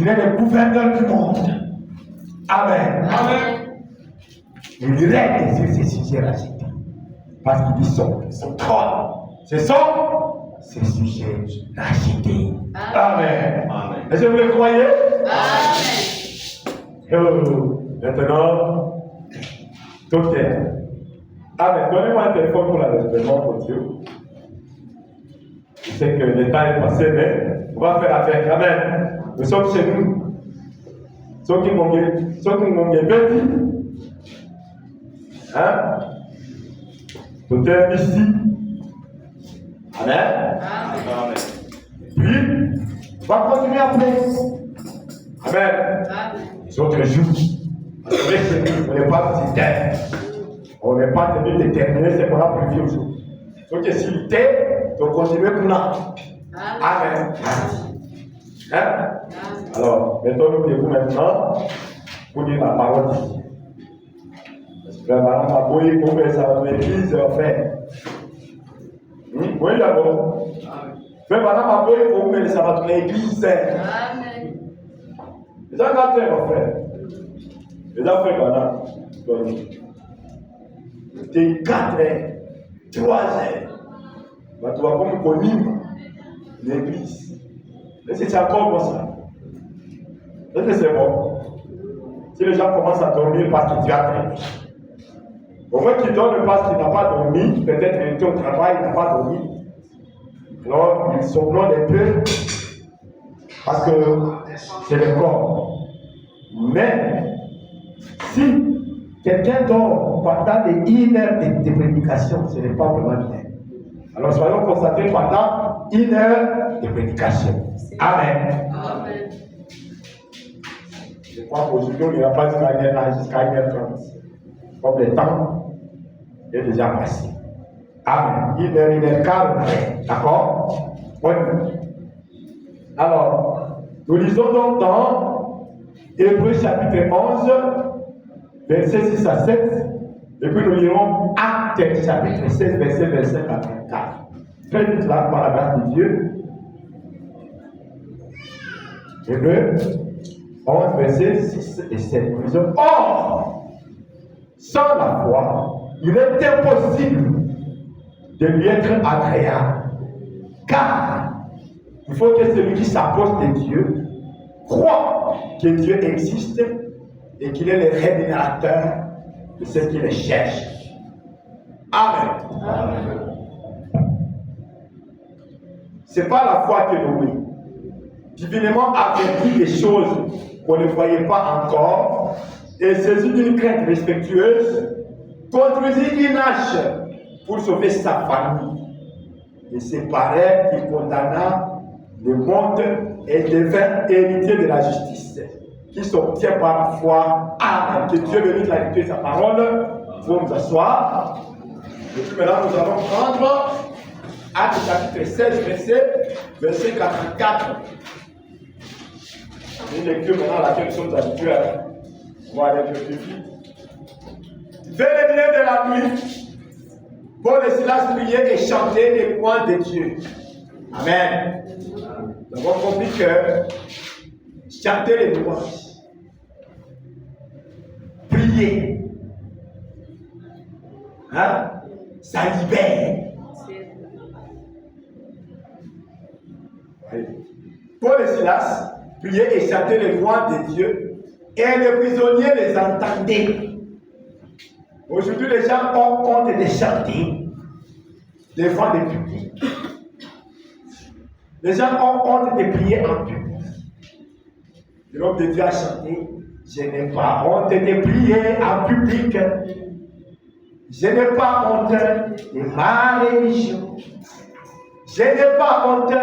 Il est le gouverneur du monde. Amen. Amen. Il règne sur ces sujets rachetés. Parce qu'il dit son trône. Ce sont ces sujets rachetés. Amen. Amen. Est-ce que vous le croyez? Amen. Maintenant, docteur. Amen. Donnez-moi un téléphone pour l'enregistrement audio. Je sais que le temps est passé, mais on va faire avec. Amen. Nous sommes chez nous. Ceux qui m'ont dit, hein? Docteur ici. Amen. Amen. Puis, on va continuer après. Amen. Les autres jours, on n'est pas cité. On n'est pas tenu de terminer ce qu'on a prévu aujourd'hui. Donc, s'il t'est, on continue pour là. Amen. Hein? Alors, mettons-nous maintenant pour dire la parole d'ici. Parce que Madame Aboye, pour faire ça dans l'église, en fait. Oui, d'abord. Mais Madame Aboye, pour faire ça dans l'église. Amen. Les gens gâtés, mon frère. Les gens frères, Ghana. C'était 4 heures, 3 heures. Mais tu vas comme connaître l'église. Est-ce que c'est encore comme ça? Est-ce que c'est bon? Si les gens commencent à dormir parce que tu as dormi. Au moins qu'ils dorment parce qu'il n'a pas dormi, peut-être qu'il était au travail, il n'a pas dormi. Alors, ils sont blancs un peu parce que c'est le corps. Mais si quelqu'un dort pendant une heure de prédication, ce n'est pas vraiment bien. Alors soyons concentrés pendant 1 heure de prédication. Amen. Amen. Je crois qu'aujourd'hui, on n'ira pas jusqu'à 1h30. Comme le temps est déjà passé. Amen. 1 heure, 1h15, d'accord? Oui. Alors, nous lisons donc dans Hébreux chapitre 11, versets 6 à 7. Et puis nous lirons Actes chapitre 16, verset 25 à 34. Très vite là, par la grâce de Dieu. Hébreux 11, versets 6 et 7. Nous disons, or, sans la foi, il est impossible de lui être agréable. Car il faut que celui qui s'approche de Dieu croit que Dieu existe et qu'il est le rémunérateur de ceux qui le cherchent. Amen. Amen. Ce n'est pas la foi que Noé, divinement accomplit des choses qu'on ne voyait pas encore, et saisi d'une crainte respectueuse, construisit une hache pour sauver sa famille. Et c'est pareil qu'il condamna le monde et devint héritier de la justice, qui s'obtient par la foi. Amen. Que Dieu bénisse la lecture de sa parole. Pour nous asseoir. Et puis maintenant, nous allons prendre Actes chapitre 16, verset 44. Une lecture maintenant à laquelle nous sommes habitués. On va aller un peu plus vite. Vers le milieu de la nuit, Paul et Silas priaient et chantaient les louanges de Dieu. Amen. Nous avons compris que chanter les louanges, prier, hein, ça libère. Paul et Silas priaient et chantaient les louanges de Dieu, et les prisonniers les entendaient. Aujourd'hui, les gens ont honte de chanter devant le public. Les gens ont honte de prier en public. L'homme de Dieu a chanté, je n'ai pas honte de prier en public. Je n'ai pas honte de ma religion. Je n'ai pas honte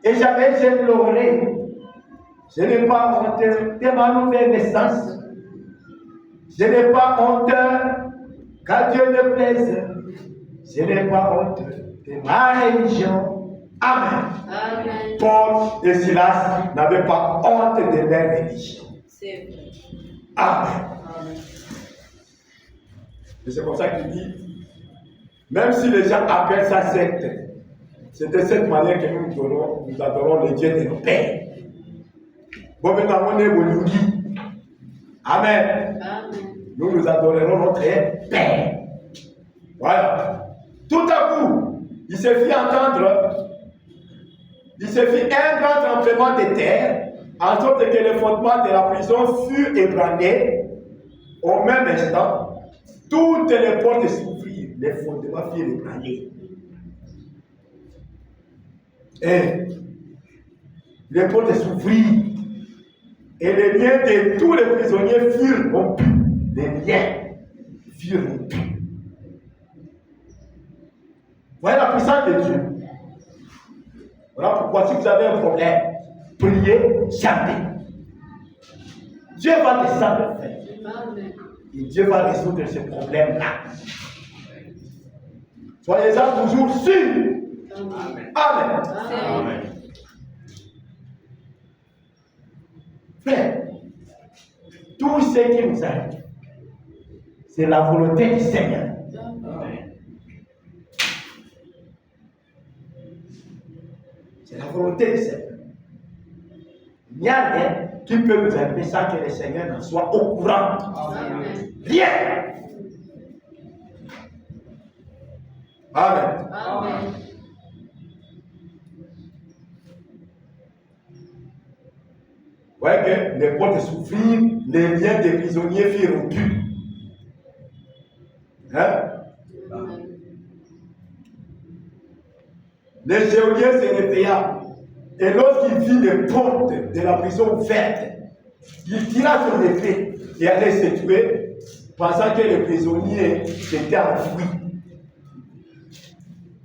et jamais je pleurerai. Je n'ai pas honte de ma nouvelle naissance. Je n'ai pas honte qu'à Dieu ne plaise. Je n'ai pas honte de ma religion. Amen. Amen. Paul et Silas n'avaient pas honte de leur religion. C'est vrai. Amen. Amen. Et c'est comme ça qu'il dit, même si les gens appellent ça secte, c'est de cette manière que nous adorons le Dieu de nos pères. Bon, maintenant, on est au Amen. Nous nous adorerons notre Père. Voilà. Tout à coup, il se fit entendre, il se fit un grand tremblement de terre, en sorte que les fondements de la prison furent ébranlés. Au même instant, toutes les portes s'ouvrirent, les fondements furent ébranlés. Et les portes s'ouvrirent, et les liens de tous les prisonniers furent rompus. Les liens furent rompus. Voyez la puissance de Dieu. Voilà pourquoi si vous avez un problème, priez jamais. Dieu va descendre faire. Et Dieu va résoudre ce problème-là. Soyez-en toujours sûrs. Amen. Amen. Frère, tout ce qui nous arrive, c'est la volonté du Seigneur. C'est la volonté du Seigneur. Il n'y a rien qui peut nous arriver sans que le Seigneur n'en soit au courant. Amen. Rien. Amen. Amen. Vous voyez que les portes s'ouvrirent, les liens des prisonniers furent rompus. Hein? Le geôlier se réveilla, et lorsqu'il vit les portes de la prison ouvertes, il tira son épée et allait se tuer, pensant que les prisonniers s'étaient enfouis.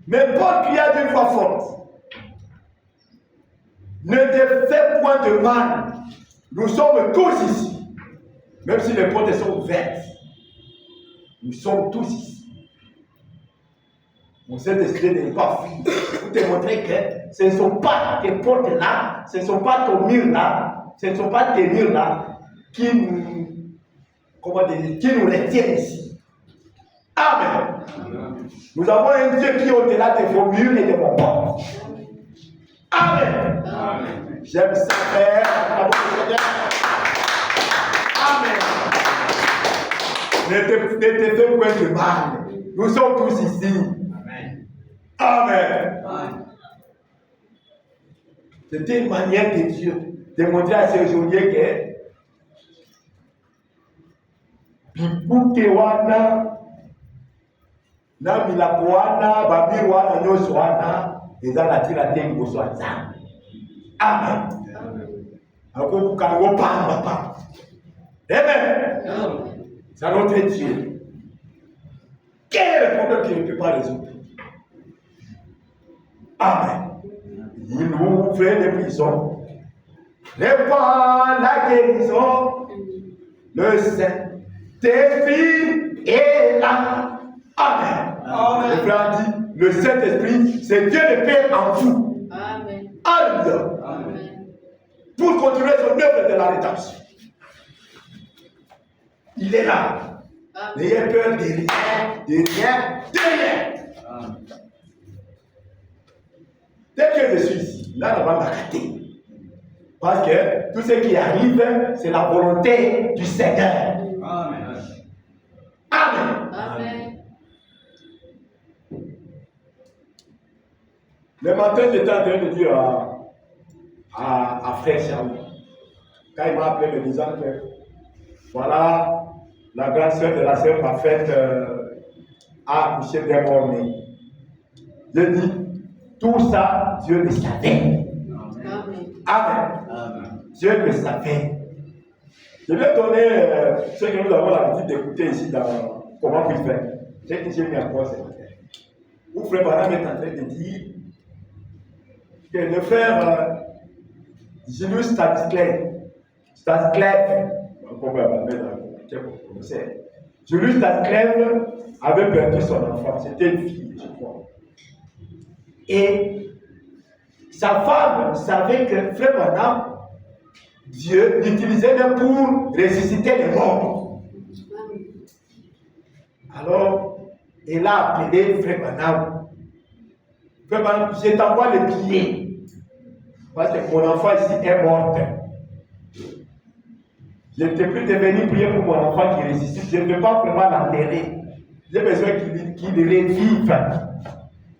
Mais Paul cria d'une voix forte: ne te fais point de mal, nous sommes tous ici. Même si les portes sont ouvertes, nous sommes tous ici. Mon Saint-Esprit n'est pas fui pour te montrer que ce ne sont pas tes portes là, ce ne sont pas ton mur là, ce ne sont pas tes murs là qui nous retiennent ici. Amen. Amen. Nous avons un Dieu qui est au-delà de vos murs et de vos portes. Amen. Amen. J'aime ça, Père. Amen. Ne te fais point de mal. Nous sommes tous ici. Amen. Amen. C'était une manière de Dieu de montrer à ces geôliers que Bibuke wana na milako wana babiri wana nyonso wana eza na tina te liboso ya Nzambe. Amen. Akokuka yango pamba. Amen. C'est notre Dieu. Quel est le problème qu'il ne peut pas résoudre? Amen. Il ouvre les prisons, répand la guérison, le Saint-Esprit est là. Amen. Amen. Le frère dit, le Saint-Esprit, c'est Dieu le Père en vous. Amen. Alléluia. Amen. Pour continuer son œuvre de la rédemption. Il est là. N'ayez peur de rien, de rien, de rien. Amen. Dès que je suis ici, là, on va m'arrêter. Parce que tout ce qui arrive, c'est la volonté du Seigneur. Amen. Amen. Amen. Le matin, j'étais en train de dire à Frère Charles, quand il m'a appelé me disant que voilà, la grande sœur de la sœur parfaite a accouché d'un mort-né. Je dis, tout ça, Dieu le savait. Amen. Amen. Amen. Dieu le savait. Je vais donner ce que nous avons l'habitude d'écouter ici dans Comment puis faire. J'ai mis en quoi ce matin. Où Frère Branham est en train de dire que le frère Julius Stanisclève, Julius Stanisclève avait perdu son enfant, c'était une fille, je crois. Et sa femme savait que Frère Branham, Dieu l'utilisait même pour ressusciter les morts. Alors, elle a appelé Frère Branham. Frère Branham, je t'envoie le billet. Parce que mon enfant ici est mort. Je ne peux plus venir prier pour mon enfant qui résiste. Je ne peux pas vraiment l'enterrer. J'ai besoin qu'il revive.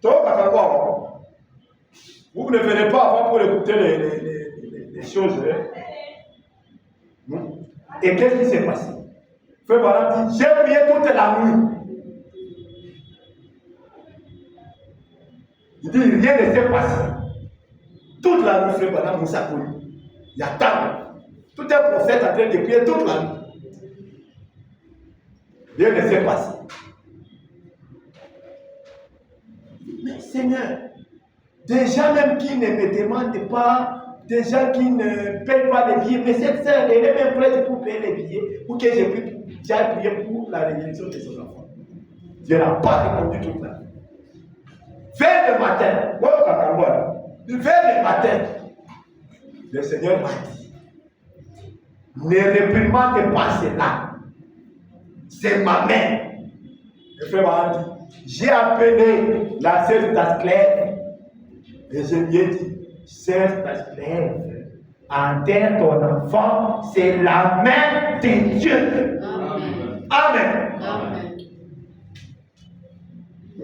Donc, vous ne venez pas avant pour écouter les choses. Hein? Et qu'est-ce qui s'est passé? Frère Baran dit, j'ai prié toute la nuit. Il dit, rien ne s'est passé. Toute la nuit, frère Baran Moussa Kouli. Il y a tant. Tout un prophète en train de prier toute la nuit. Rien ne s'est passé. Mais Seigneur, des gens même qui ne me demandent pas, des gens qui ne payent pas les billets, mais cette sœur, elle est même prête pour payer les billets, pour que j'ai prié pour la résurrection de son enfant. Dieu n'a pas répondu toute la nuit. Vers le matin, le Seigneur m'a dit, ne réprimande pas cela. C'est ma main. Le frère m'a dit, j'ai appelé la sœur Tasclève et je lui ai dit, sœur Tasclève, enterre ton enfant, c'est la main de Dieu. Amen. Amen. Amen.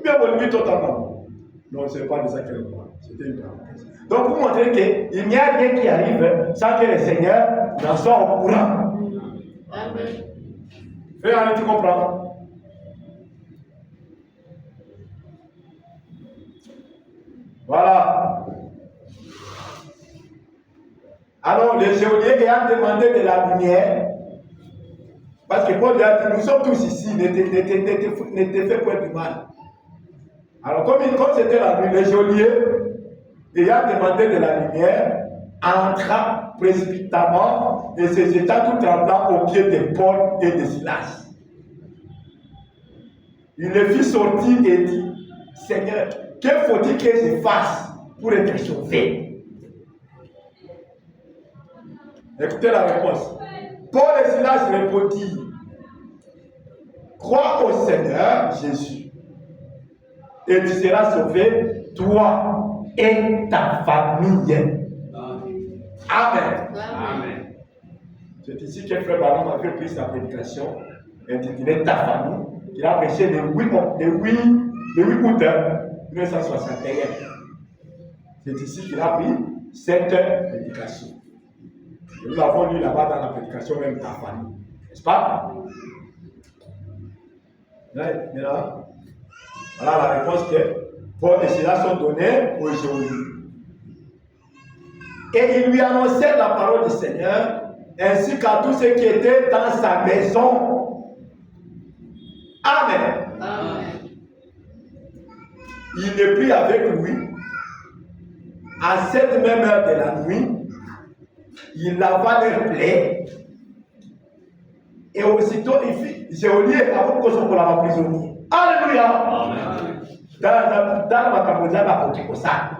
Bien volé totalement. Non, ce n'est pas de ça qu'elle parle. C'était une parenthèse. Donc, pour montrer qu'il n'y a rien qui arrive sans que le Seigneur n'en soit au courant. Amen. Frère, tu comprends? Voilà. Alors, le geôlier ayant demandé de la lumière, parce que Paul a dit, nous sommes tous ici, ne te fais point du mal. Alors, comme c'était la nuit, le geôlier ayant demandé de la lumière, entra précipitamment et se jeta tout tremblant au pied de Paul et de Silas. Il les fit sortir et dit, Seigneur, que faut-il que je fasse pour être sauvé? Écoutez la réponse. Paul et Silas répondirent, crois au Seigneur Jésus et tu seras sauvé, toi et ta famille. Amen. Amen. C'est ici que Frère Baron avait pris sa prédication intitulée Ta famille. Il a prêché le 8 août 1961. C'est ici qu'il a pris cette prédication. Et nous l'avons lu là-bas dans la prédication même Ta famille. N'est-ce pas? Là, voilà la réponse que Paul et Silas sont donnés au geôlier. Et il lui annonçait la parole du Seigneur, ainsi qu'à tous ceux qui étaient dans sa maison. Amen. Amen. Il les prit avec lui. À cette même heure de la nuit, il lava leurs plaies. Et aussitôt, il fit geôlier avant que son collabo prisonnier. Alléluia. Amen. Dans la Cambodia, la Côte-Cossa.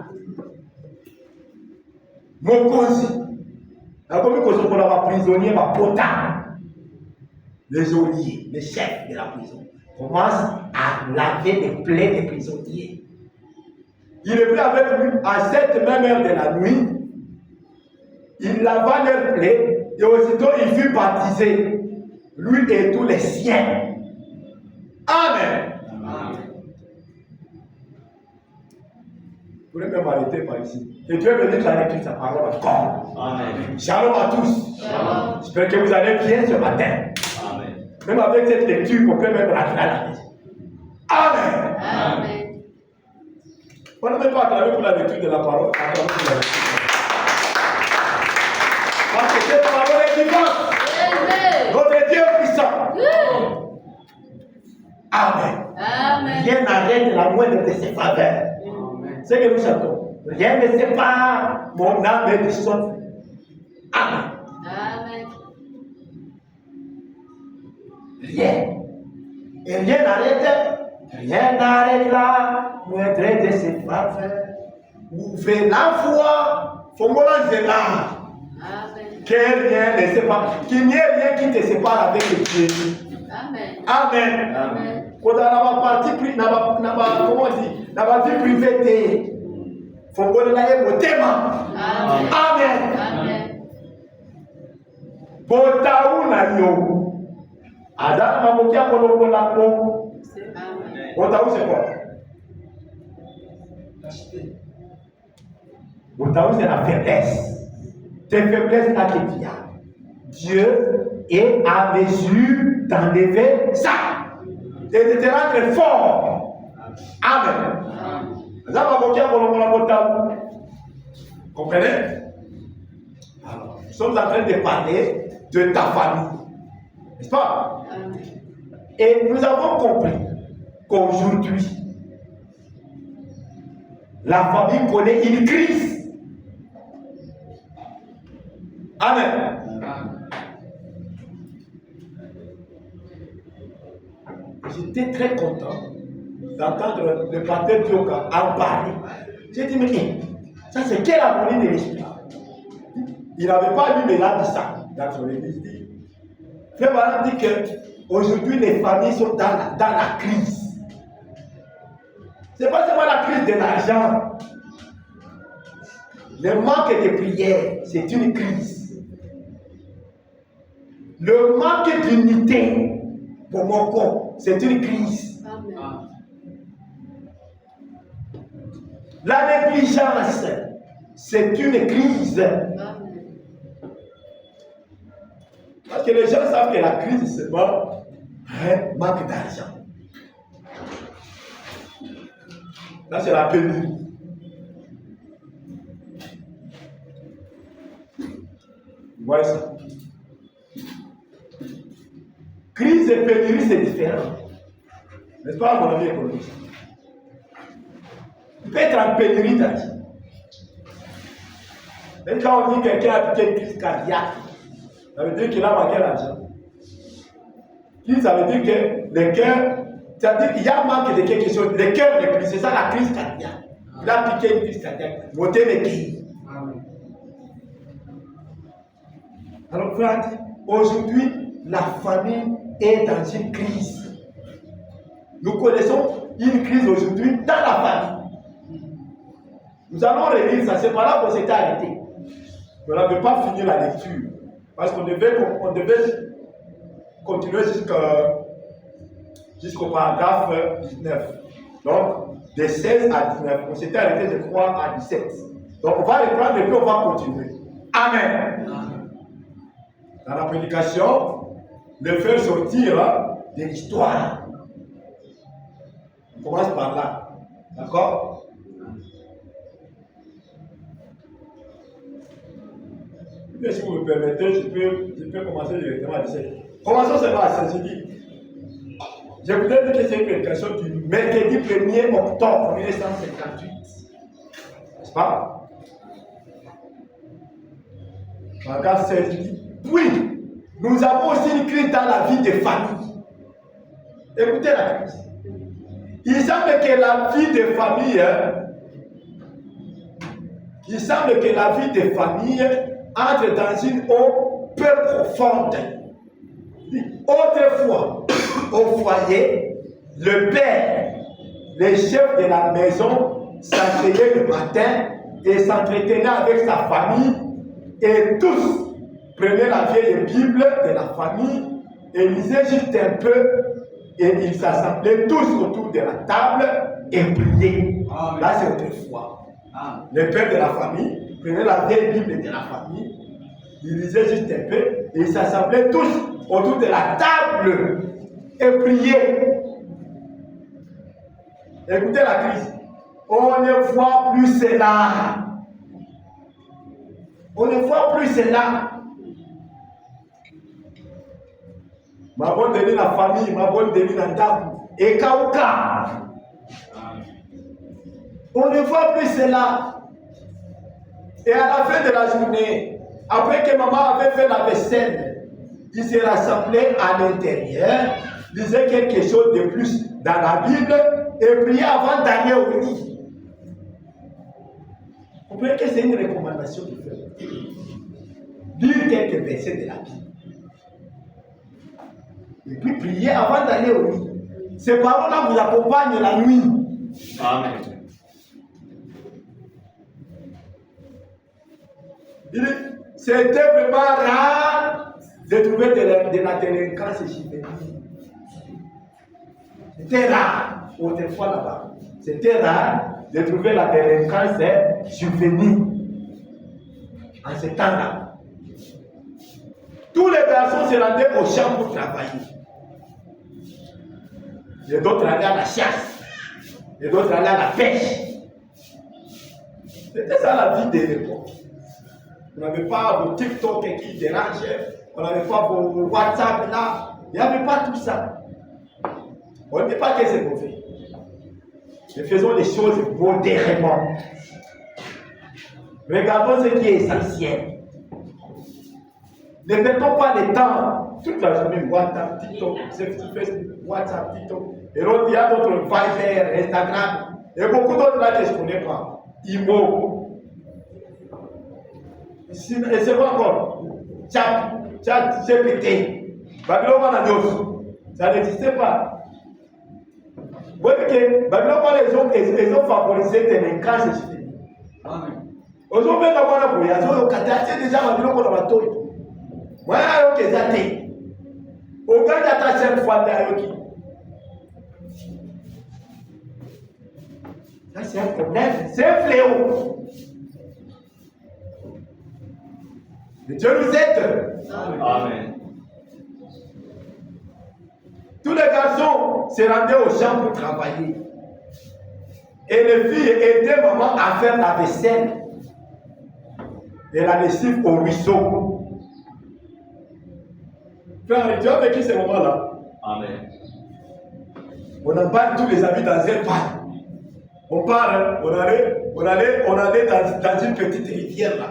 Mokosi. Comme que son collabo prisonnier va potar. Le geôlier, le chef de la prison, commence à laver les plaies des prisonniers. Il est pris avec lui à cette même heure de la nuit. Il lava leurs plaies et aussitôt il fut baptisé, lui et tous les siens. Amen. Amen. Vous pouvez même arrêter par ici. Que Dieu bénisse la lecture de sa parole encore. Amen. Shalom à tous. Shalom. J'espère que vous allez bien ce matin. Amen. Même avec cette lecture, on peut même rentrer à la maison. Amen. Amen. On n'a même pas acclamé pour la lecture de la parole. Parce que cette parole est vivante. Notre Dieu est puissant. Amen. Amen. Rien n'arrête la moindre de ses faveurs. C'est ce que nous chantons. Rien ne sépare mon âme de son. Amen. Amen. Rien. Et rien n'arrête la moindre de ses faveurs. Ouvrez la voie, faut me lancer là. Que rien ne sépare, qu'il n'y ait rien qui te sépare avec Dieu. Amen. Amen. Amen. Quand on a parti pris, comment on dit, dans la vie privée, il faut qu'on ait le thème. Amen. Amen. Botaou na yo. Adam mamokia kolongola ko. Amen. Botaou c'est quoi? Botaou c'est la faiblesse. Tes faiblesses là que tu as. Dieu est à mesure d'enlever ça. Et de te rendre fort. Amen. Adam mamokia kolongola botaou. Comprenez? Alors, nous sommes en train de parler de ta famille. N'est-ce pas? Amen. Et nous avons compris qu'aujourd'hui, la famille connaît une crise. Amen. J'étais très content d'entendre le pasteur Dioka en parler. J'ai dit, mais ça c'est quelle harmonie de l'esprit? Il n'avait pas lu, mais il a dit ça dans son église. Frère Baran dit qu'aujourd'hui les familles sont dans la crise. Ce n'est pas seulement la crise de l'argent. Le manque de prière, c'est une crise. Le manque d'unité pour mon corps, c'est une crise. Amen. La négligence, c'est une crise. Amen. Parce que les gens savent que la crise, c'est pas un manque d'argent. Là, c'est la pénurie. Vous voyez ça? Crise et pénurie, c'est différent. N'est-ce pas, mon ami économiste? Tu peux être en pénurie d'argent. Même quand on dit que quelqu'un a piqué une crise cardiaque, ça veut dire qu'il a manqué l'argent. Ça veut dire que le cœur, ça veut dire qu'il y a manque de quelque chose. Le cœur n'est plus, c'est ça la crise cardiaque. Il a piqué une crise cardiaque. Monter les quilles. Alors, frère, aujourd'hui, la famille est dans une crise. Nous connaissons une crise aujourd'hui dans la famille. Nous allons relire ça, c'est pas là qu'on s'était arrêté. On n'avait pas fini la lecture. Parce qu'on devait continuer jusqu'au paragraphe 19. Donc, de 16 à 19. On s'était arrêté de 3 à 17. Donc, on va reprendre et puis on va continuer. Amen. Dans la prédication, de faire sortir de l'histoire. On commence par là. D'accord? Mais si vous me permettez, je peux commencer directement à 17. Commençons seulement à 16. Je voudrais dire que c'est une prédication du mercredi 1er octobre 1958. N'est-ce pas? Paragraphe 16 dit, oui, nous avons aussi une crise dans la vie des familles. Écoutez la crise. Il semble que la vie des familles, entre dans une eau peu profonde. Autrefois, au foyer, le père, le chef de la maison, s'asseyait le matin et s'entretenait avec sa famille, et tous prenaient la vieille Bible de la famille et lisaient juste un peu, et ils s'assemblaient tous autour de la table et priaient. Amen. Là, c'est autrefois. Le père de la famille prenait la vieille Bible de la famille, ils lisaient juste un peu, et ils s'assemblaient tous autour de la table et priaient. Écoutez la crise. On ne voit plus cela. On ne voit plus cela. Ma bonne demi la famille, ma bonne demi la table. Et Kauka. On ne voit plus cela. Et à la fin de la journée, après que maman avait fait la vaisselle, ils se rassemblaient à l'intérieur, disaient quelque chose de plus dans la Bible et priaient avant d'aller au lit. Vous comprenez que c'est une recommandation de faire. Lire quelques versets de la Bible. Et puis prier avant d'aller au lit. Ces paroles-là vous accompagnent la nuit. Amen. C'était vraiment rare de trouver de la délinquance juvénile. C'était rare autrefois là-bas. C'était rare de trouver la délinquance juvénile en ce temps-là. Tous les garçons se rendaient au champ pour travailler. Et d'autres allaient à la chasse. Et d'autres allaient à la pêche. C'était ça la vie de l'époque. On n'avait pas vos TikTok qui dérangeaient. On n'avait pas vos WhatsApp là. Il n'y avait pas tout ça. On ne dit pas que c'est mauvais. Mais faisons les choses modérément. Regardons ce qui est essentiel. Ne perdons pas le temps. Toute la journée, WhatsApp, TikTok, Facebook, WhatsApp, TikTok. Et l'autre, il y a d'autres Viber, Instagram. Et beaucoup d'autres là que je ne connais pas. Imo. Et c'est quoi encore? Chat, GPT. Babylone, ça n'existait pas. Vous voyez que Babylone, ils ont favorisé des délinquances. Amen. Ils ont même pas pour y aller. Ils ont déjà Babylone pour la bataille. Moi, je suis athée. Au cas d'attacher une fois d'ailleurs. Ça, c'est un problème. C'est un fléau. Mais Dieu nous aide. Amen. Tous les garçons se rendaient au champ pour travailler. Et les filles aidaient maman à faire la vaisselle et la lessive au ruisseau. Frère, tu as vécu ces moments-là? Amen. On embarque tous les amis dans un parc. On part, on allait dans une petite rivière là.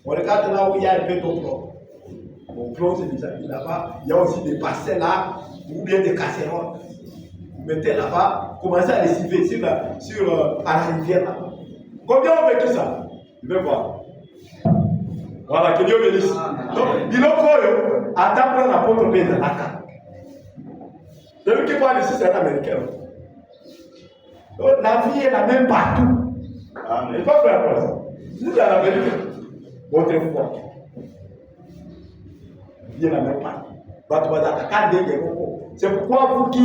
On regarde là où il y a un peu d'eau. On plonge les amis là-bas. Il y a aussi des bassins là, ou bien des casseroles. Vous mettez là-bas, commencez à lessiver à la rivière là-bas. Combien on vécu ça? Je vais voir. Voilà, que Dieu bénisse. Donc, Biloko, attends pour la porte de la carte. Celui qui parle ici, c'est un Américain. Donc, la vie est la même partout. Amen. Il faut faire ça. C'est la vérité. Autrefois. La vie est la même partout. C'est pourquoi vous qui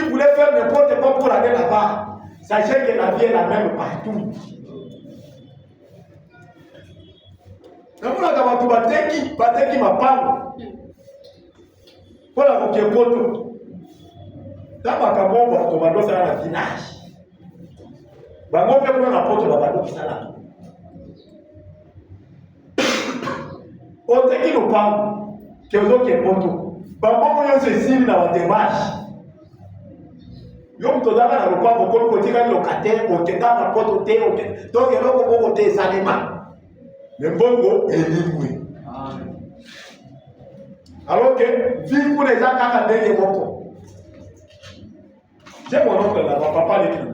voulez faire n'importe quoi pour aller là-bas, sachez que la vie est la même partout. Namuna tu bateki mapango. Voilà pour que poto. Tama kabomba to bando ça na village. Bango pe kuna na poto ba bando kisala. Oteki no pango. Que ozo ke poto. Bango mo se sili na démarche. Yo mto daka na lupango ko ko tika locataire ko teka na poto te o te. Donc eloko ko te salema. Le bongo est libre. Alors que, vu pour les gens qui ont des bons. J'ai mon oncle là-bas, papa l'écrit.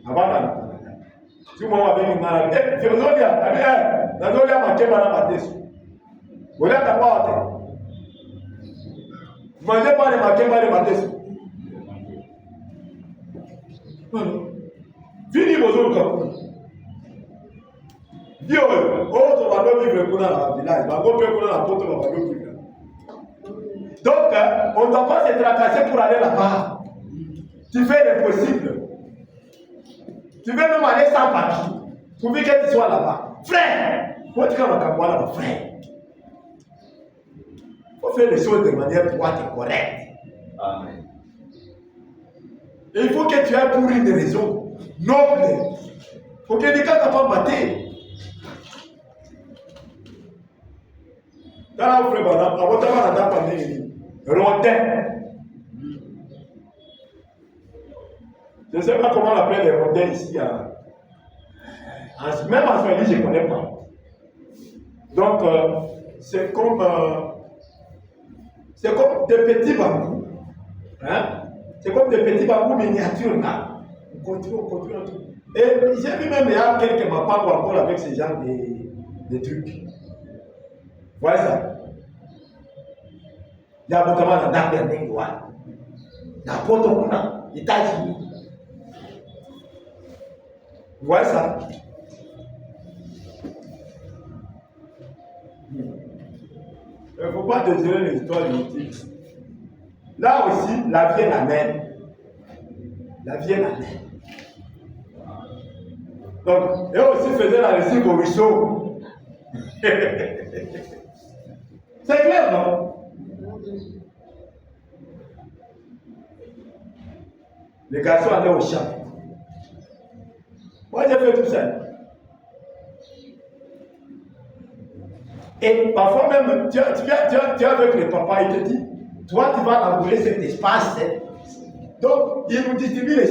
Avant d'aller. Si moi, je vais malade. Eh, tu veux dire, Nazolia m'a fait mal à ma tête. Vous l'avez pas. Vous mangez pas les maquets mal à ma tête. Fini vos autres. Dieu, autre va pas vivre pour la village, va pas vivre pour la porte, va pas vivre. Donc, on ne doit pas se tracasser pour aller là-bas. Tu fais l'impossible. Tu veux même aller sans papier. Pour que tu sois là-bas. Frère, moi tu vas là-bas, frère. Il faut faire les choses de manière droite et correcte. Amen. Et il faut que tu aies pour une raison noble. Il faut que les gars ne pas battre. Dans la frère, à votre rondin. Je ne sais pas comment on appelle les rondins ici. Même en Swahili, je ne connais pas. Donc, c'est comme des petits bambous. Hein? C'est comme des petits bambous miniatures là. On continue. Et j'ai vu même il y a quelques mapas encore avec ce genre de trucs. Voilà ça. Il y a beaucoup de gens dans le monde. N'importe où, les États-Unis. Vous voyez ça? Il ne faut pas désirer les histoires inutiles. Là aussi, la vie est la même. La vie est la même. Donc, et aussi faisait la récite au ruisseau. C'est clair, non? Les garçons allaient au champ. Moi, j'ai fait tout ça. Et parfois même, tu es avec les papas, il te dit, toi, tu vas labourer cet espace. Donc, il nous distribue les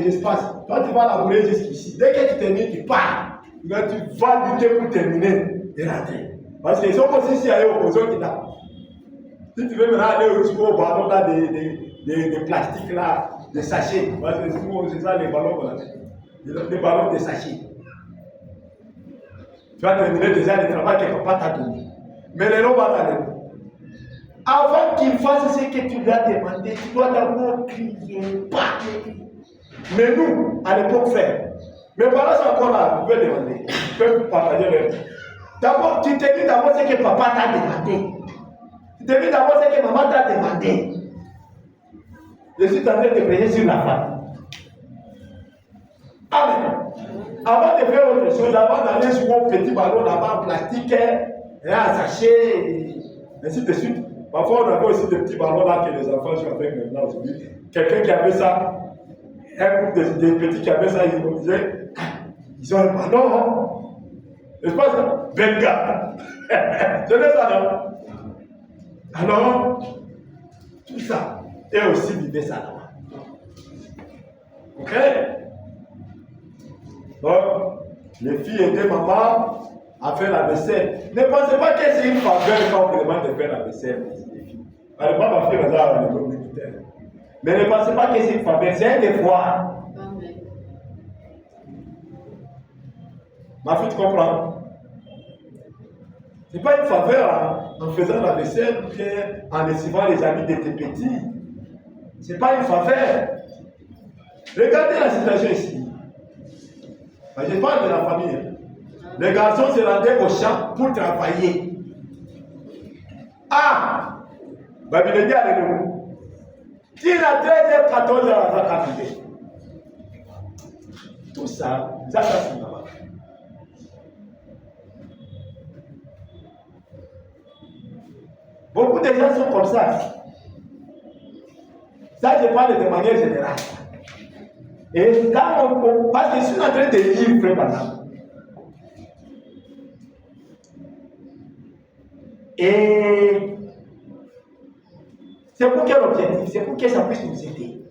espaces. Toi, tu vas labourer jusqu'ici. Dès que tu termines, tu pars. Mais tu vas lutter pour terminer et rentrer. Parce qu'ils sont aussi ici aller aux autres là. Si tu veux maintenant aller au ballon là, des plastiques là, des sachets. Parce que c'est ça les ballons qu'on a fait. Les ballons des sachets. Tu vas terminer déjà le travail que papa t'a donné. Mais les gens vont aller. Avant qu'il fasse ce que tu lui as demandé, tu dois d'abord crier, parler. Mais nous, à l'époque, faire. Mes parents sont encore là, ils peuvent demander. Ils peuvent partager leur vie. D'abord, tu te dis d'abord ce que papa t'a demandé. Tu te dis d'abord ce que maman t'a demandé. Je suis en train de prier sur la femme. Amen. Avant de faire autre chose, avant d'aller sur un petit ballon là-bas en plastique, et un sachet, et ainsi de suite. Parfois, on avait aussi des petits ballons là que les enfants jouent avec maintenant aujourd'hui. Quelqu'un qui avait ça, un groupe de petits qui avaient ça, ils me disaient, ils ont un ballon, hein? N'est-ce pas ça? Venga. C'est ça, non? Alors, tout ça, et aussi vivaient ça là-bas. Ok? Donc, les filles aidaient maman à faire la vaisselle. Ne pensez pas que c'est une faveur quand on vous demande de faire la vaisselle. Alors, ma fille va le militaire. Mais ne pensez pas que c'est une faveur, c'est un devoir. Ma fille, tu comprends? Ce n'est pas une faveur en faisant la vaisselle ou en recevant les amis de tes petits. Ce n'est pas une faveur. Regardez la situation ici. Je parle de la famille. Les garçons se rendaient au champ pour travailler. Ah! Babylone dit à nous. Qui a 13h, 14h avant d'arriver. Tout ça, ça c'est normal. Beaucoup de gens sont comme ça. Ça, je parle de manière générale. Et quand on parce que je suis en train de lire, frère Banam. Et c'est pour quel objectif? C'est pour que ça puisse nous aider.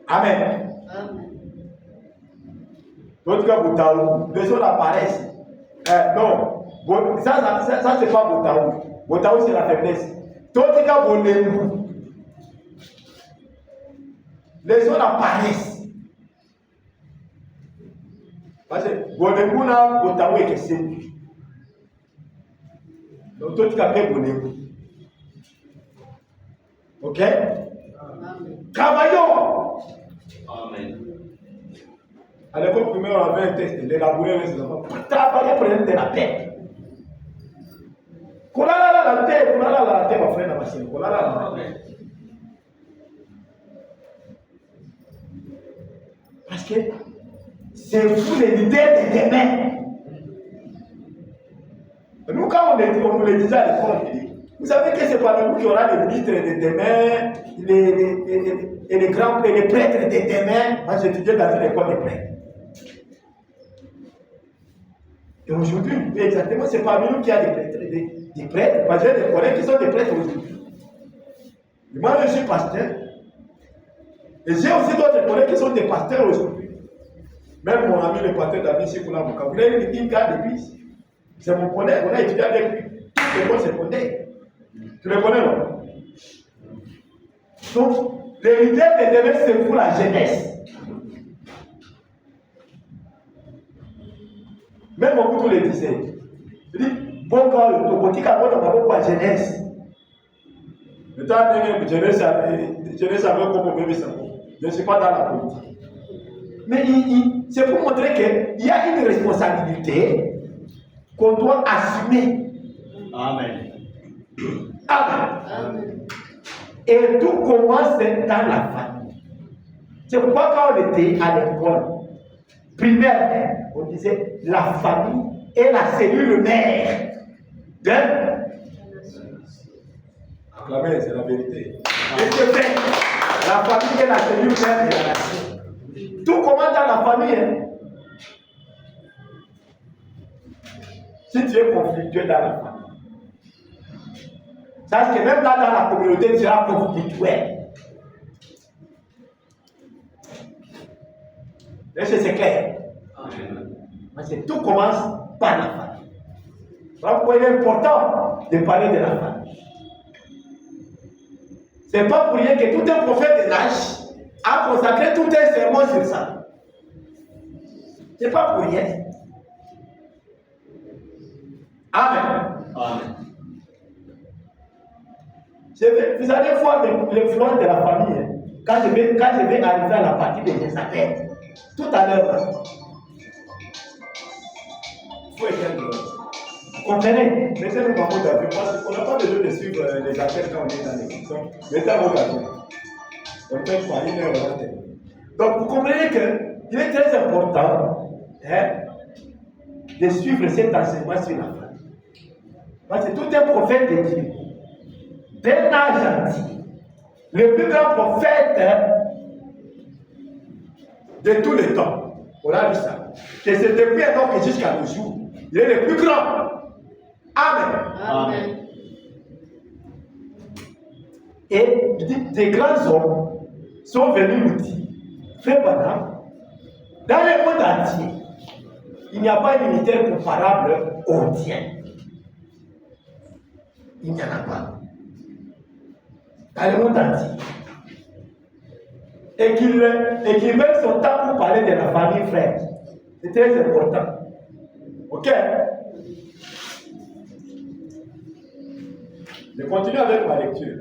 Amen. D'autres cas, Boutaou, les gens apparaissent. Non, ça c'est pas Boutaou. Boutaou c'est la faiblesse. D'autres cas, Bonemou. Les gens apparaissent. Parce que Bonemou n'a Boutaou est que c'est lui. Donc, d'autres cas, Bonemou. Ok? Amen. Travaillons! Amen. À l'époque primaire, on avait un test, l'élaborer les enfants. Travailler, prenez de la paix. Kolala la paix, ma frère, la machine. Kolala la paix. Parce que c'est vous les leaders de demain. Nous, quand on nous le disait à l'école, vous savez que c'est pas nous qui aura les ministres de demain, les grands et les prêtres de demain. Moi, j'étudiais dans une école de prêtres. Et aujourd'hui, exactement, c'est parmi nous qui a des prêtres. Parce que j'ai des collègues qui sont des prêtres aujourd'hui. Et moi, je suis pasteur. Et j'ai aussi d'autres collègues qui sont des pasteurs aujourd'hui. Même mon ami, le pasteur David Sikoula Mouka, vous avez une garde de l'église. C'est mon collègue, on a étudié avec lui. Toute l'école secondaire. Tu le connais, non? Donc, les leaders de demain, c'est pour la jeunesse. Même Mobutu le disait. Il dit, bon, quand le politique a beaucoup de jeunesse. Le temps de jeunesse avec comme bébé Sango. Je ne suis pas dans la politique. Mais c'est pour montrer qu'il y a une responsabilité qu'on doit assumer. Amen. Amen. Et tout commence dans la famille. C'est pourquoi quand on était à l'école primaire, on disait la famille est la cellule mère d'un. Acclamez, c'est la vérité. Et c'est vrai, la famille est la cellule mère de la nation. Tout commence dans la famille. Hein. Si tu es conflictuel dans la famille, sache que même là dans la communauté, tu seras conflictuel. Est-ce que c'est clair? Parce que tout commence par la famille. Voilà pourquoi il est important de parler de la famille. Ce n'est pas pour rien que tout un prophète de l'âge a consacré tout un sermon sur ça. Ce n'est pas pour rien. Amen. Amen. Vous allez voir l'influence de la famille. Hein. Quand je vais arriver à la partie de Jézabel, tout à l'heure, il faut éteindre. Vous comprenez? Mettez-nous dans votre avion, parce qu'on n'a pas besoin de suivre les appels quand on est dans l'émission. Mettez à votre avion. On peut pas, il est en tête. Donc, vous comprenez qu'il est très important de suivre cet enseignement sur la famille. Parce que tout un prophète de Dieu, d'un âge antique, le plus grand prophète de tous les temps, on a vu ça, que c'est depuis un homme jusqu'à nos jours, il est le plus grand. Amen. Amen. Et des grands hommes sont venus nous dire, frère Branham, dans le monde entier, il n'y a pas un militaire comparable au tien. Il n'y en a pas. Dans le monde entier. Et qu'il met son temps pour parler de la famille, frère. C'est très important. Ok? Je continue avec ma lecture.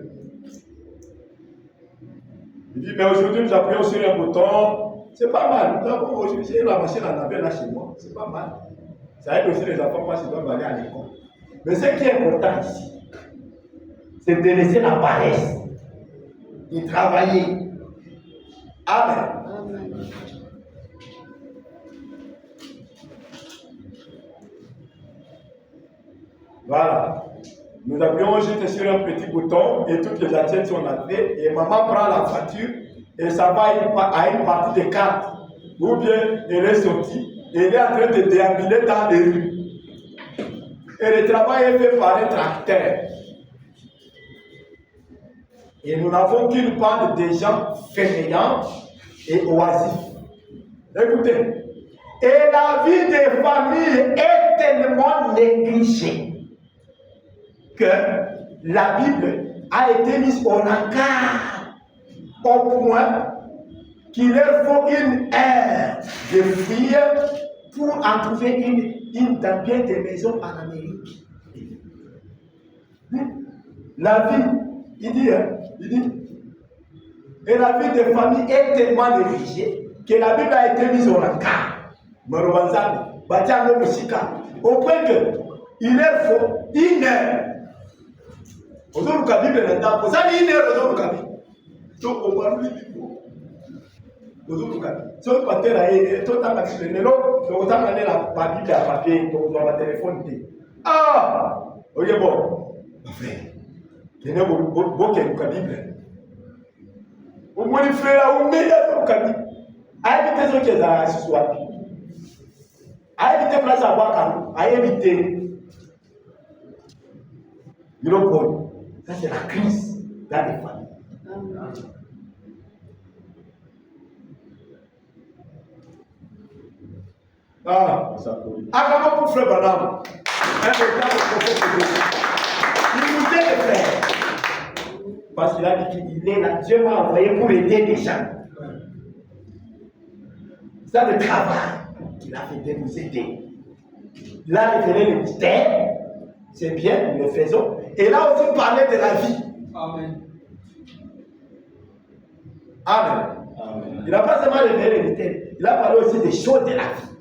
Il dit, mais aujourd'hui nous appuyons sur un bouton. C'est pas mal. D'abord, aujourd'hui, j'ai la machine à laver là chez moi. C'est pas mal. Ça aide aussi les enfants parce qu'ils doivent aller à l'école. Mais ce qui est important ici, c'est de laisser la paresse, de travailler. Amen. Amen. Voilà. Nous appuyons juste sur un petit bouton et toutes les assiettes sont lavées et maman prend la voiture et ça va à une partie des cartes. Ou bien elle est sortie et elle est en train de déambuler dans les rues. Et le travail est fait par un tracteur. Et nous n'avons qu'une bande de gens fainéants et oisifs. Écoutez. Et la vie des familles est tellement négligée que la Bible a été mise au encart au point qu'il leur faut une ère de fille pour en trouver une dans bien des maisons en Amérique. La vie, il dit, et la vie des familles est tellement négligée que la Bible a été mise au encart. Au point qu'il leur faut une heure. Aujourd'hui, la Bible est là. Vous avez une heure aujourd'hui, la Bible. Donc, on va lui dire. Aujourd'hui, si on peut faire tout le temps, on va aller la Bible à papier, on va le téléphone. Ah! Ok, bon. Frère, il y a beaucoup de Bible. Au moins, il fait là, on met la Bible. À éviter ce qui est à ce soir. À éviter place à boire, à éviter. You know what? Ça, c'est la crise dans les familles. Ah, ça peut. Acclamons pour frère Branham. Un véritable prophète de Dieu. Il nous aide, frère. Parce qu'il a dit qu'il est là. Dieu m'a envoyé pour aider les gens. C'est le travail qu'il a fait de nous aider. Il a révélé le mystère. C'est bien, nous le faisons. Et là aussi parler de la vie. Amen. Amen. Amen. Il n'a pas seulement révélé le mystère. Il a parlé aussi des choses de la vie.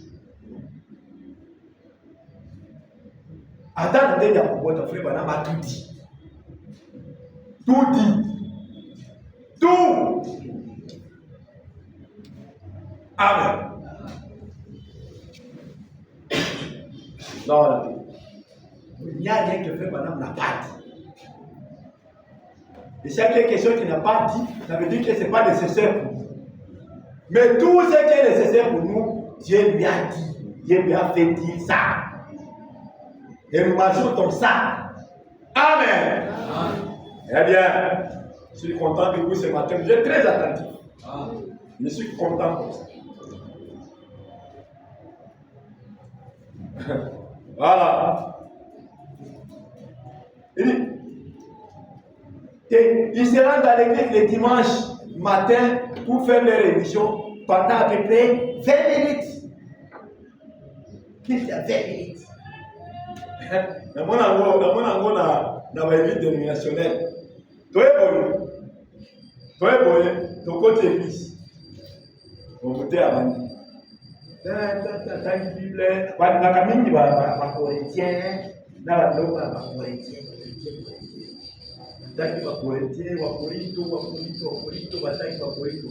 Attends, ton frère Branham a tout dit. Tout dit. Tout. Amen. Non, il n'y a rien que fait, madame n'a pas dit. Et s'il y a quelque chose qui n'a pas dit, ça veut dire que ce n'est pas nécessaire pour nous. Mais tout ce qui est nécessaire pour nous, Dieu lui a dit. Dieu lui a fait dire ça. Et nous marchons comme ça. Amen. Eh bien, je suis content de vous ce matin. Vous êtes très attentifs. Je suis content pour ça. Voilà. Et ils se rendent à l'église le dimanche matin pour faire leur révision pendant à peu près 20 minutes. Plus de 20 minutes. Dans mon ango na l'église dénominationnelle. Toi es bon, ton côté église. On votait à Bandi. T'as une Bible. La camine va Corinthien. Là, va Corinthien. Bataki wa Corinto, bataki wa Corinto.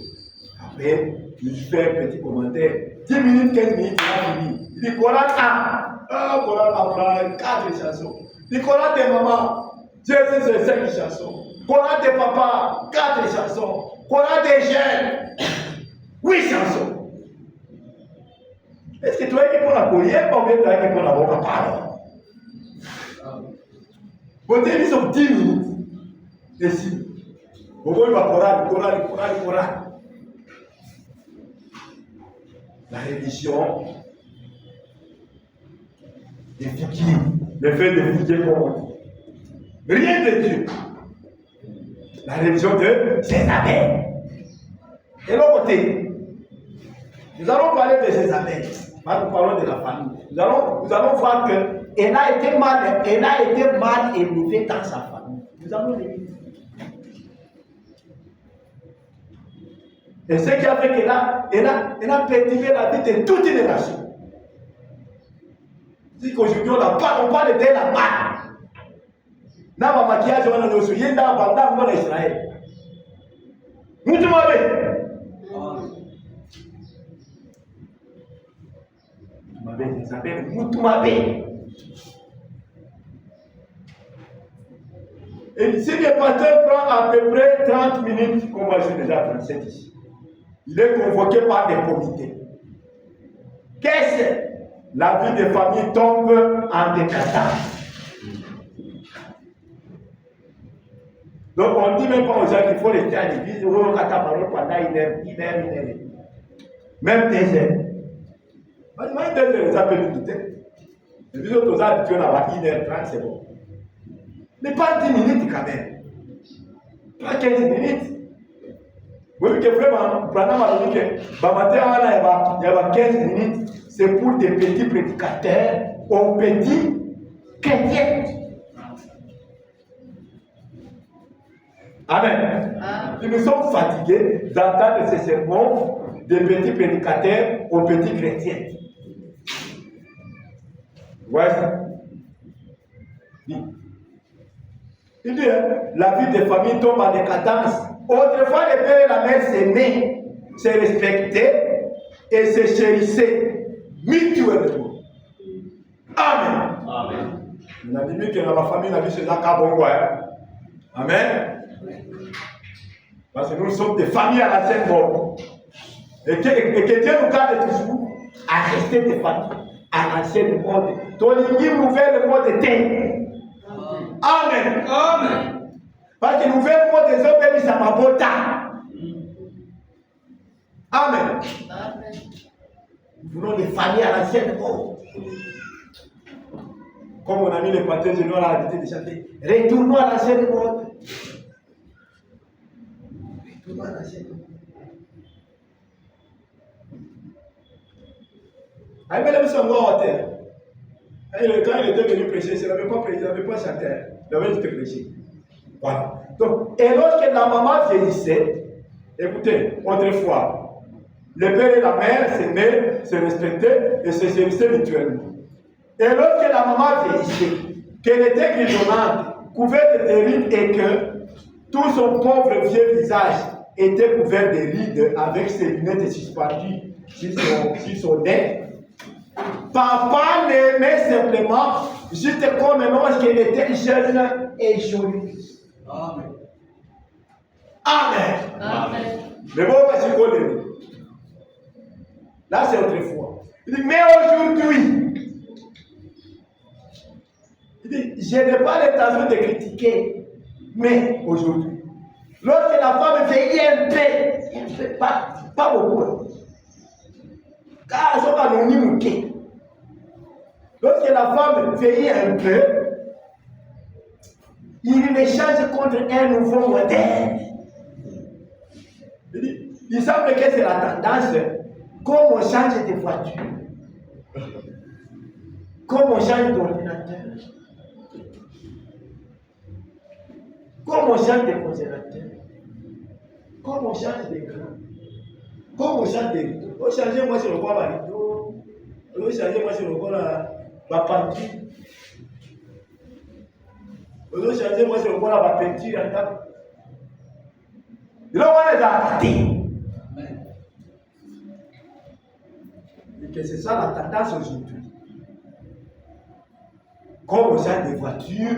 Après, je fais un petit commentaire. 10 minutes, 15 minutes, il a fini. Il dit Coran A. Coran A, 4 chansons. Il dit Coran de maman, Jésus, c'est 5 chansons. Coran de papa, 4 chansons. Coran des jeunes, 8 chansons. Est-ce que tu as été pour la collière ou bien tu as été pour la boca parole? Vous dites, ils ont 10 minutes. Et si, vous voyez le Coran. La religion des figuiers, le fait de figuier comme on dit. Rien de Dieu. La religion de Jézabel. Et l'autre côté, nous allons parler de Jézabel. Nous parlons de la famille. Nous allons voir qu'elle a été mal élevée dans sa famille. Nous allons le dire. Et ce qui a fait qu'elle a perturbé la vie de toute une nation. Si qu'aujourd'hui on parle d'elle à mal. N'a pas maquillage, on a le souillé dans le monde d'Israël. Nous te m'avez. Ça s'appelle Moutoumabé. Et si le pasteur prend à peu près 30 minutes, qu'on va jouer déjà 37 ici. Il est convoqué par des comités. Qu'est-ce que la vie des familles tombe en décadence? Donc on ne dit même pas aux gens qu'il faut rester à l'église ou à ta parole pendant une heure. Même 2 heures. Même 2 heures, ça peut nous quitter. Les deux autres ont habitués à 1h30, c'est bon. Mais pas 10 minutes quand même. Pas 15 minutes. Oui, que vraiment, pendant il y a 15 minutes, c'est pour des petits prédicateurs, aux petits chrétiens. Amen. Nous sommes fatigués d'entendre ces sermons des petits prédicateurs aux petits chrétiens. Ouais, ça. Il dit, la vie des familles tombe en décadence. Autrefois, les pères et la mère s'aimaient, se respectaient et se chérissaient mutuellement. Amen. Amen. On a dit que dans ma famille, on a vu cela qu'à Bongo. Amen. Parce que nous sommes des familles à la scène mort. Et que Dieu nous garde toujours à rester des familles à l'ancienne mode. Ton équipe nous fait le mode de terre. Amen. Amen. Parce que nous faisons mot des hommes et ça m'abota. Amen. Amen. Nous voulons des familles à l'ancienne mode. Comme on a mis les pâtés, je dois l'arrêter de chanter. Retournons à l'ancienne mode. Retournons à l'ancienne mode. Aïe, mais là, nous sommes morts en terre. Quand il était venu prêcher, il n'avait pas prêché, il n'avait pas chanté. Il avait juste prêché. Voilà. Donc, et lorsque la maman vieillissait, écoutez, autrefois, le père et la mère s'aimaient, se respectaient et se chérissaient mutuellement. Et lorsque la maman vieillissait, qu'elle était grisonnante, couverte de rides et que Tout son pauvre vieux visage était couvert de rides avec ses lunettes suspendues sur son nez. Papa l'aimait simplement, juste comme lorsqu'il était jeune et joli. Amen. Amen. Amen. Mais bon, parce que là, c'est autrefois. Il dit, mais aujourd'hui, il dit, je n'ai pas l'intention de critiquer, mais aujourd'hui, lorsque la femme veillait un peu, pas beaucoup, car elles sont anonymes, lorsque la femme veillait un peu, il échange contre un nouveau modèle. Il semble que c'est la tendance, comme on change de voiture, comme on change d'ordinateur, comme on change de congélateur, comme on change d'écran, comme on change de rideau. On change, moi, c'est le quoi, ma rideau. On change, moi, c'est le quoi, ma peinture. On change, moi, c'est le quoi, ma peinture en table. Et là, on les a apportés. Et que c'est ça la tendance aujourd'hui. Comme on change de voiture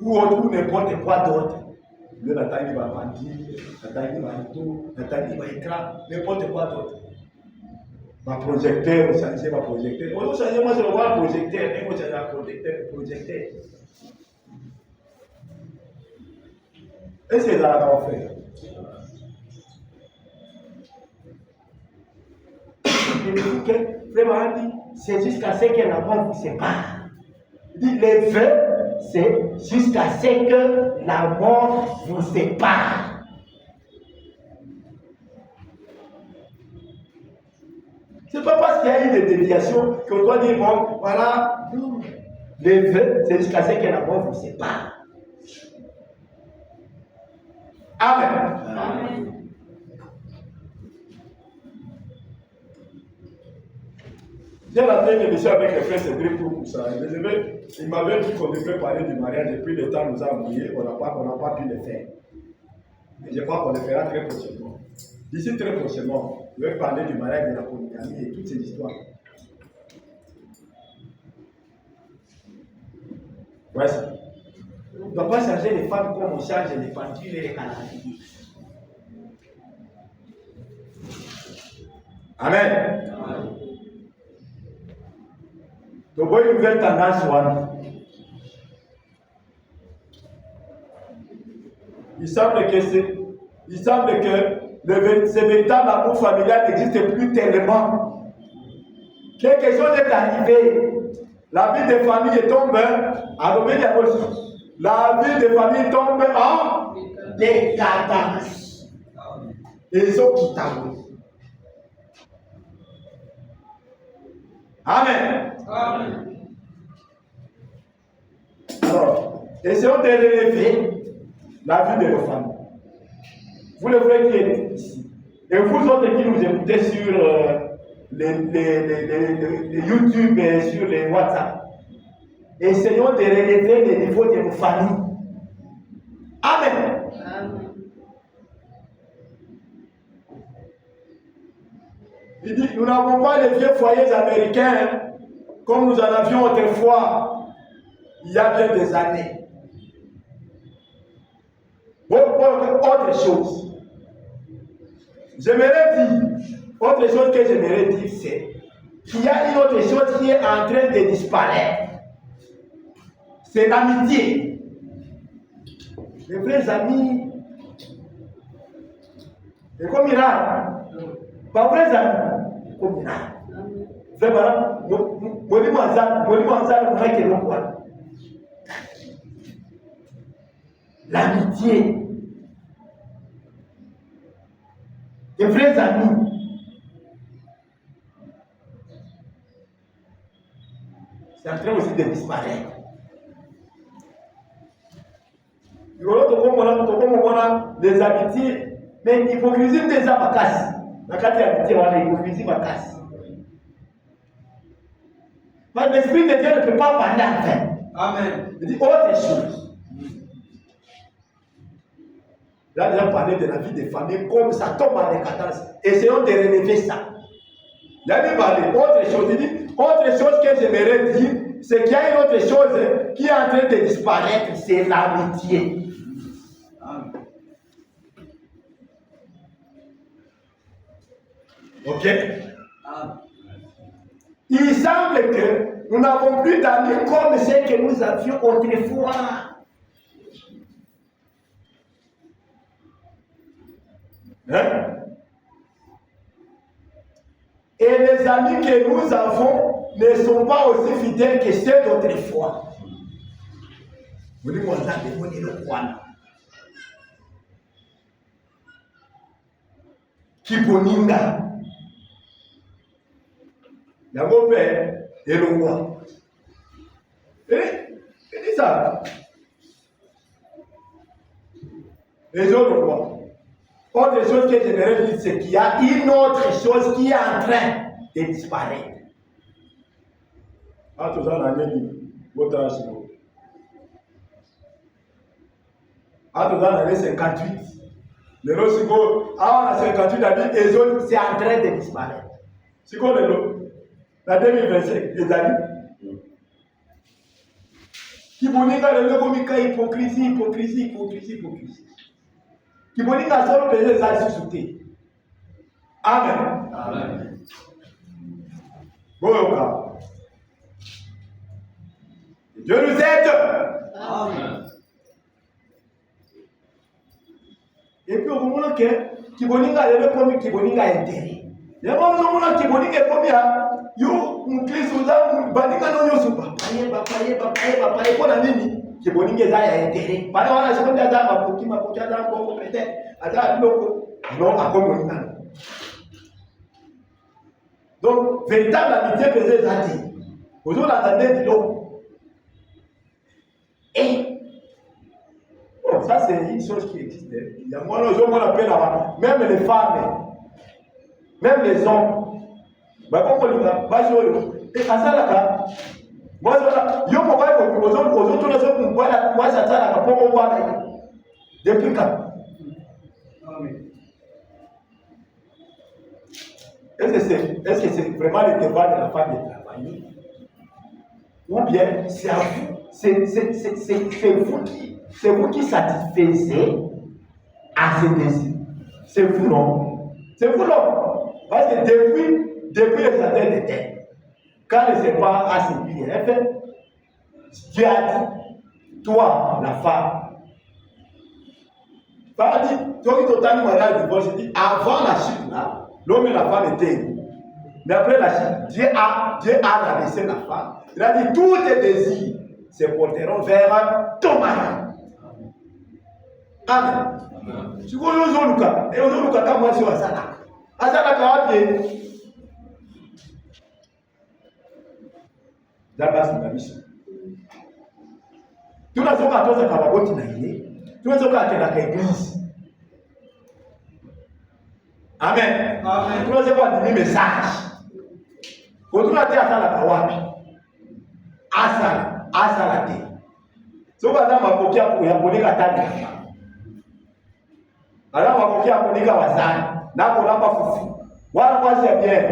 ou n'importe quoi d'autre. Le Nathalie va bandir, Nathalie va rideau, Nathalie va écran, n'importe quoi d'autre. Ma projecteur, on change ma projecteur. On change, moi je le vois projecteur, mais moi je le projecteur. Et c'est là qu'on fait. Vraiment dit, c'est jusqu'à ce que la mort vous sépare. Il dit, les vœux, c'est jusqu'à ce que la mort vous sépare. C'est pas parce qu'il y a eu des déviations qu'on doit dire, bon, voilà, non. Les vœux, c'est jusqu'à ce que la mort vous sépare. Amen. Amen. J'ai lancé une émission avec le frère Cédric pour ça. Il m'avait dit qu'on devait parler du mariage depuis le temps nous a oublié, on n'a pas pu le faire. Et je crois qu'on le fera très prochainement. D'ici très prochainement, je vais parler du mariage de la polygamie et toutes ces histoires. Voici. On ne doit pas changer les femmes comme on change les pendules et les calendriers. Amen. Amen. Donc, vous voyez une nouvelle tendance, il semble que ce véritable amour familial n'existe plus tellement. Quelque chose est arrivé. La vie des familles tombe en obéissance. La vie des familles tombe en décadence. Et ils sont quittés. Amen. Amen. Alors, essayons de relever la vie de nos familles. Vous le voyez qui êtes ici. Et vous autres qui nous écoutez sur les YouTube et sur les WhatsApp. Essayons de relever le niveau de nos familles. Amen. Amen. Il dit, nous n'avons pas les vieux foyers américains comme nous en avions autrefois, il y a bien des années. Bon, autre chose. J'aimerais dire, autre chose que j'aimerais dire, c'est qu'il y a une autre chose qui est en train de disparaître. C'est l'amitié. Les vrais amis, c'est comme Iran. Pas vrais amis, comme Iran. L'amitié. Les vrais amis. C'est en train aussi de disparaître. Les amitiés, mais l'hypocrisie des amakasi. La carte d'amitié, on a l'hypocrisie makasi. Mais l'Esprit de Dieu ne peut pas parler enfin. Amen. Il dit autre chose. Là, il a parlé de la vie des familles comme ça tombe en décadence. Essayons de relever ça. Il a parlé autre chose. Il dit, autre chose que j'aimerais dire, c'est qu'il y a une autre chose qui est en train de disparaître, c'est l'amitié. Ok? Il semble que nous n'avons plus d'amis comme ceux que nous avions autrefois. Hein? Et les amis que nous avons ne sont pas aussi fidèles que ceux d'autrefois. Vous dites, moi, ça, c'est le quoi. Kiponinga. Yango père et le roi. Et dit ça. Les autres rois. Autre chose que j'aimerais dire, c'est qu'il y a une autre chose qui est en train de disparaître. Ah, tout ça, on a dit, votre âge, ah, tout ça, on a 58. Les autres, ah, on a 58, les autres, c'est en train de disparaître. C'est quoi les autres? La 2025, les amis. Qui vont dire que hypocrisie. Qui vont dire que ça peut les ajouter. Amen. Amen. Bon, Dieu nous aide. Amen. Et puis au moment que qui vont dire que qui vont dire intérêt. Les gens qui vont dire que yo mkristo zangu bandika nonyo super papaye kwa nini kiboninge za ya intérêt pale wana sekonda za mapoki za bongo peut-être aza loko non akomonina. Donc véritable amitié faisait ça dit aujourd'hui l'attendait du loko. Et bon, ça c'est une chose qui existe. Il y a moi on appelle là même les femmes, même les hommes. Et à ça là, moi je yo mobile ko ozo tuna so kumbala moi ça là ka poko bana depuis quand? Amen. Est-ce que c'est vraiment le devoir de la femme de travailler? Ou bien c'est à vous, c'est vous qui satisfaisez à ces désirs. C'est vous non. C'est vous non. Parce que depuis les années de terre, quand ne s'est pas assez bien fait, Dieu a dit, toi, la femme, Femme dit, toi qui t'entends mariage divorce, il dit, avant la chute là, l'homme et la femme étaient égaux. Mais après la chute, Dieu a rabaissé la femme. Il a dit, tous tes désirs se porteront vers ton mari. Amen. Si vous voulez, et vous avez quand moi sur Azana. Azana, quand on là-bas, c'est la mission. Tout le monde a tous les cababoti naïe. Tout le monde a l'église. Amen. Amen. Tout le monde a des messages. Quand on a été à la kawapi, asala te. Si on a dit mapokia pour y aboner tanga. Alors mapokia pour nika wasana. Na kona pa fufu. Wala kwa c'est bien.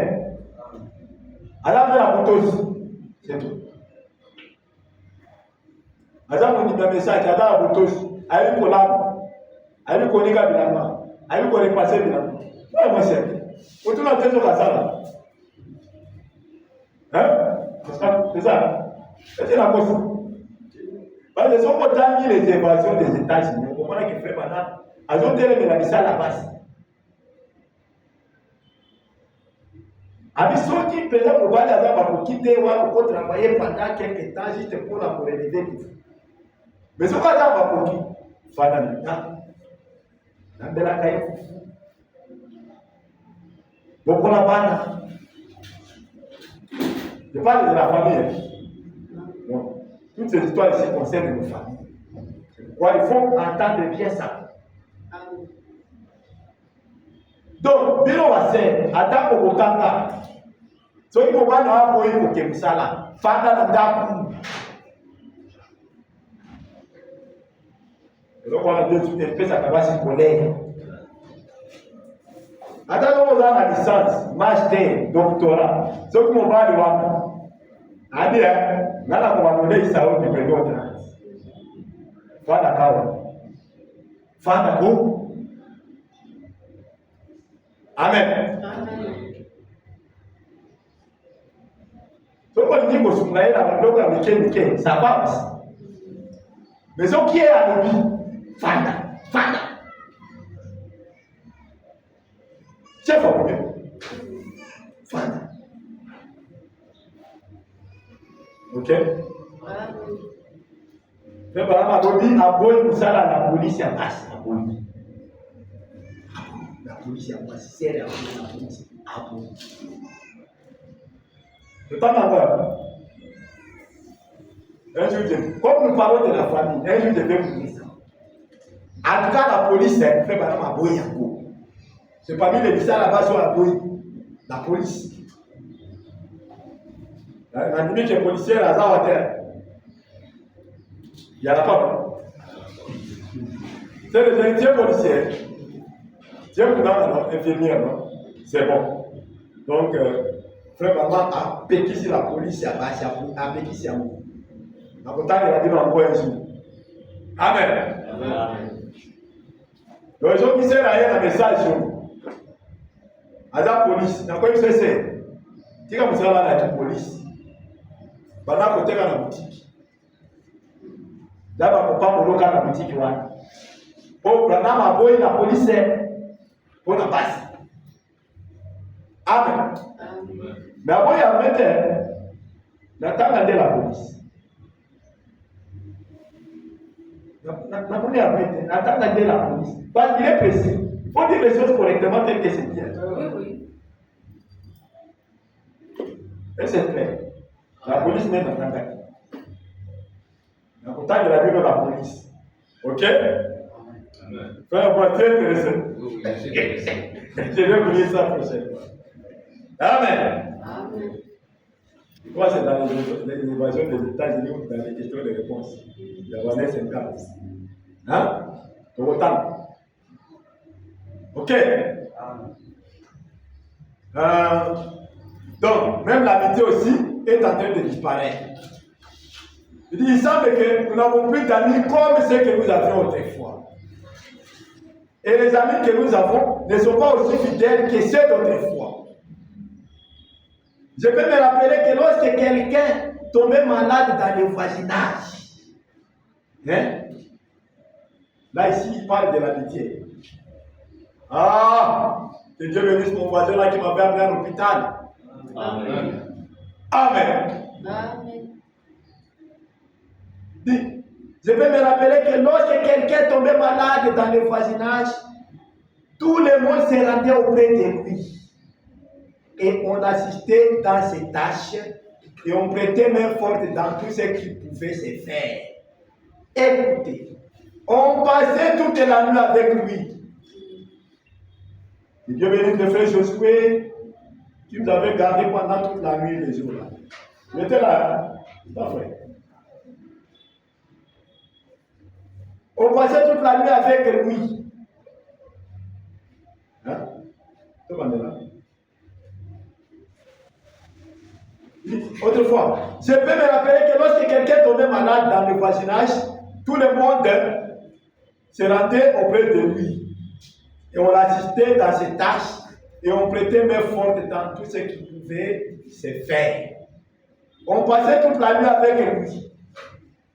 Alors on a kutosi. C'est tout. Azamu ni message ada butoshi ayi kolabo ayi konika bilama ayi ko repasser bilama ouais moi c'est otuna tezo kasala hein c'est ça c'est la cause parce que si on tient les évasions des États-Unis on comprend qu'il fait maintenant ajouter les la base abiso qui peut être pour balader va pour quitter ou pour travailler pendant quelques temps juste pour la relever. Mais ce qu'on a pour qui Fanana, Nandela Kaye, Bokola Bana. Je parle de la famille. Bon. Toutes ces histoires ici concernent nos familles. Ouais, il faut entendre bien ça. Donc, Bilo Wassé, attends au Kanga. Ce qui va nous avoir pour Kemusala, Fanana Dapu. Donc on a deux espèces à capacité collègue. Attends, on a la licence, master, doctorat. Ce que mon bas de moi, a dit, n'a pas comment donner ça au niveau de l'autre. Fada kawa. Fada go. Amen. Donc on dit que si on a la bloc avec ça passe. Mais ce qui est à l'objet, fada. Chef au milieu. Fada. Ok? Mais par exemple, à Boy, nous allons à la police à passe. La police à passe. C'est la police à Boy. C'est pas mal. Un jour, comme nous parlons de la famille, un jour, je vais vous dire ça. En tout cas, la police fait par exemple à Boy. C'est parmi les visas là-bas sur la Boy. La police. La limite des policiers, la Zawater. Il y en a pas. C'est les Indiens policiers. Tiens, vous avez infirmière, non? C'est bon. Donc, frère, maman a péqué sur la police, a péqué sur nous. En tout cas, il a dit dans le coin ici. Amen. Donc, les gens qui sont là, il y a un message sur nous. À la police, dans quoi il se sait? Tu as besoin de la police. Bana côté dans la boutique. D'abord, papa pour dans la boutique. Pour prendre ma boy, la police pour la base. Amen. Mais avant, il y a maintenant, n'attends de la police. N'attends de la police. Parce qu'il est précis. Il faut dire les choses correctement telles que c'est bien. Oui. Et c'est clair. La police n'est pas dans la vie. La contact de la vie de la police. Ok? Amen. Frère, moi, très intéressant. Je vais vous dire ça prochainement. Amen. Moi, c'est dans l'évasion des États-Unis ou dans les questions de réponse. Il y a Vanessa 50. Hein? Pour autant. Ok? Donc, même l'amitié aussi est en train de disparaître. Il semble que nous n'avons plus d'amis comme ceux que nous avions autrefois. Et les amis que nous avons ne sont pas aussi fidèles que ceux d'autrefois. Je peux me rappeler que lorsque quelqu'un tombait malade dans le voisinage, hein? Là ici il parle de l'amitié. Ah, que Dieu bénisse mon voisin là qui m'avait amené à l'hôpital. Amen. Amen. Je peux me rappeler que lorsque quelqu'un tombait malade dans le voisinage, tout le monde se rendait auprès de lui. Et on assistait dans ses tâches et on prêtait main forte dans tout ce qui pouvait se faire. Écoutez, on passait toute la nuit avec lui. Et Dieu bénisse le frère Josué qui nous avait gardé pendant toute la nuit et les jours là. Il était là, c'est pas vrai. On passait toute la nuit avec lui. Hein? Tout le monde est là. Autrefois, je peux me rappeler que lorsque quelqu'un tombait malade dans le voisinage, tout le monde se rendait auprès de lui. Et on l'assistait dans ses tâches et on prêtait main forte dans tout ce qui pouvait se faire. On passait toute la nuit avec lui.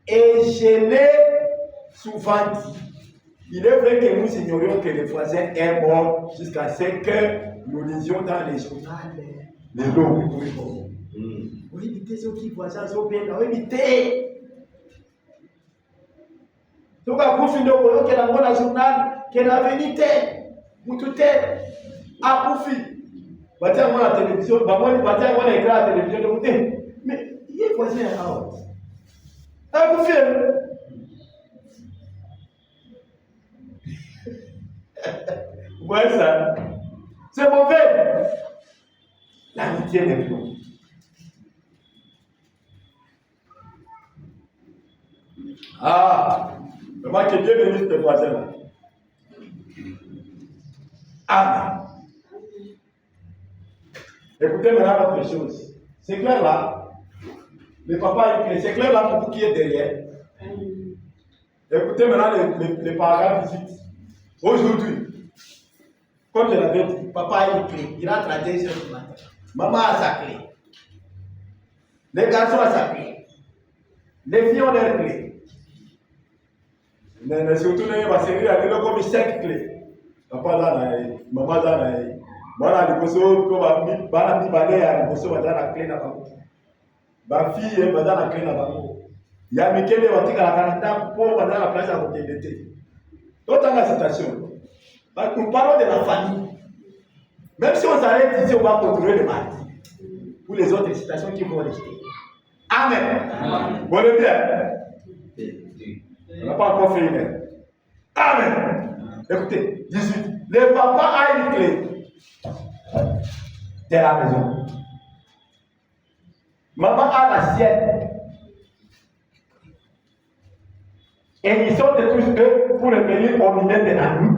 Et je l'ai souvent dit. Il est vrai que nous ignorions que le voisin est mort jusqu'à ce que nous lisions dans les journaux les lots. Oui, évitez ceux qui voisins sont bien, évitez. Donc, à coup, il y a un bon journal qui est la vérité. Vous tout est à Koufi. Bâtir la télévision, bâtir l'écran à la télévision, mais il est voisin à haute. À Koufi. Vous voyez ça? C'est mauvais. L'amitié n'est plus. Ah, Maman, que Dieu bénisse tes voisins là. Amen. Écoutez maintenant autre chose. C'est clair là. Le papa est c'est clair là pour vous qui êtes derrière. Écoutez maintenant les paragraphes ici. Aujourd'hui, comme je l'avais dit, papa a une clé. Il rentre à 2h du matin. Maman a sa clé. Les garçons ont sa clé. Les filles ont leur clé. Mais surtout, il va servir à l'école comme 5 clés. Papa là, maman là, voilà, les bossos, comme bana mi balé, les bossos va dans la clé là-bas. Ma fille va dans la clé là-bas. Il y a Michele va dire à la canata pour va dans la place à côté d'été. Donc dans la citation, nous parlons de la famille. Même si on s'arrête ici, on va contrôler le mardi. Pour les autres citations qui vont rester. Amen. Amen. Bon et bien. On n'a pas encore fait une heure. Amen. Écoutez, 18. Le papa a une clé de la maison. Maman a la sienne. Et ils sont de tous deux pour le venir au milieu de la nuit.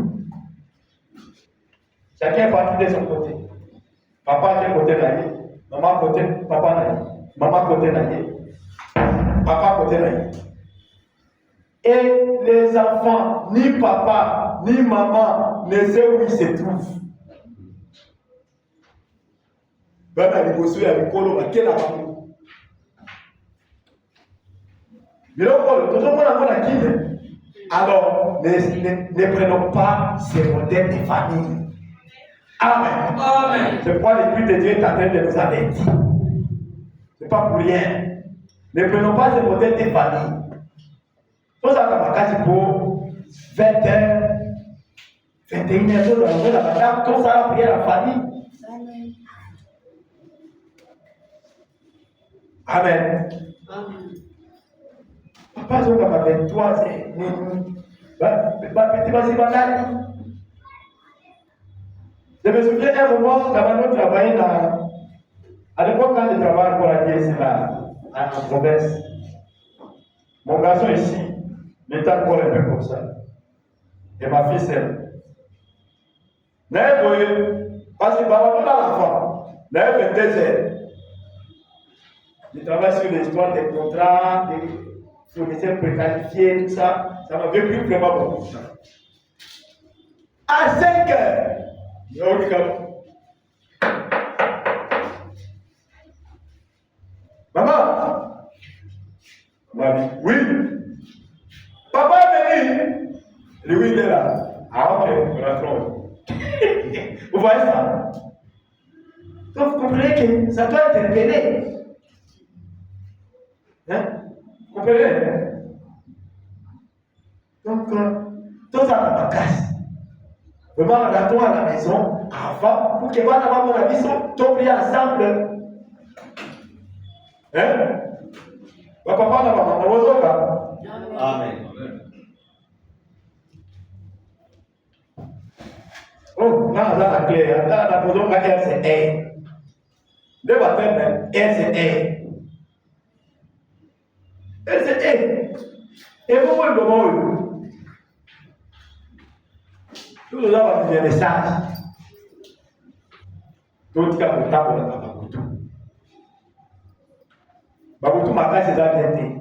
Chacun est parti de son côté. Papa à quel côté là? Maman à côté, papa là. Maman à côté là. Papa à côté là. Et les enfants, ni papa, ni maman, ne savent où ils se trouvent. Bana liboso ya mikolo bakela bango. Biloko tozomona mona kine. Alors, ne prenons pas ces modèles de famille. Amen. Amen. C'est pourquoi l'Esprit de Dieu est en train de nous avertir. Ce n'est pas pour rien. Ne prenons pas ces modèles de famille. Tout ça, c'est pour 20h, 21h, tout ça, la prière, la famille. Amen. Amen. Papa, je vais avec toi, c'est. Je me souviens un moment, nous travaillons à l'époque quand je travaillais pour la DSC là, en province. Mon garçon ici, il était encore un peu comme ça. Et ma fille, c'est. Mais oui, parce que par là, l'enfant, il y a 22 heures. Je travaille sur l'histoire des contrats, des fournisseurs préqualifiés, tout ça. Ça m'avait pris vraiment beaucoup de temps. À 5 heures, maman, m'a dit, oui. Papa est venu. Le oui, il est là. Ah, ok, rentrons. Vous voyez ça? Donc, vous comprenez que ça doit interpeller. Hein? Vous comprenez? Donc, tout ça va casse. Vraiment, rentrons à la maison avant pour que vous ayez mon avis, tout prier ensemble. Hein? Papa, maman, Amen. oh, là, la clé, là, la position RCA. Le baptême, RCA. RCA. Et vous, le moment où tout le monde va faire des messages. Tout cas, pour taper dans la Babutu. Babutu, ma case est à 21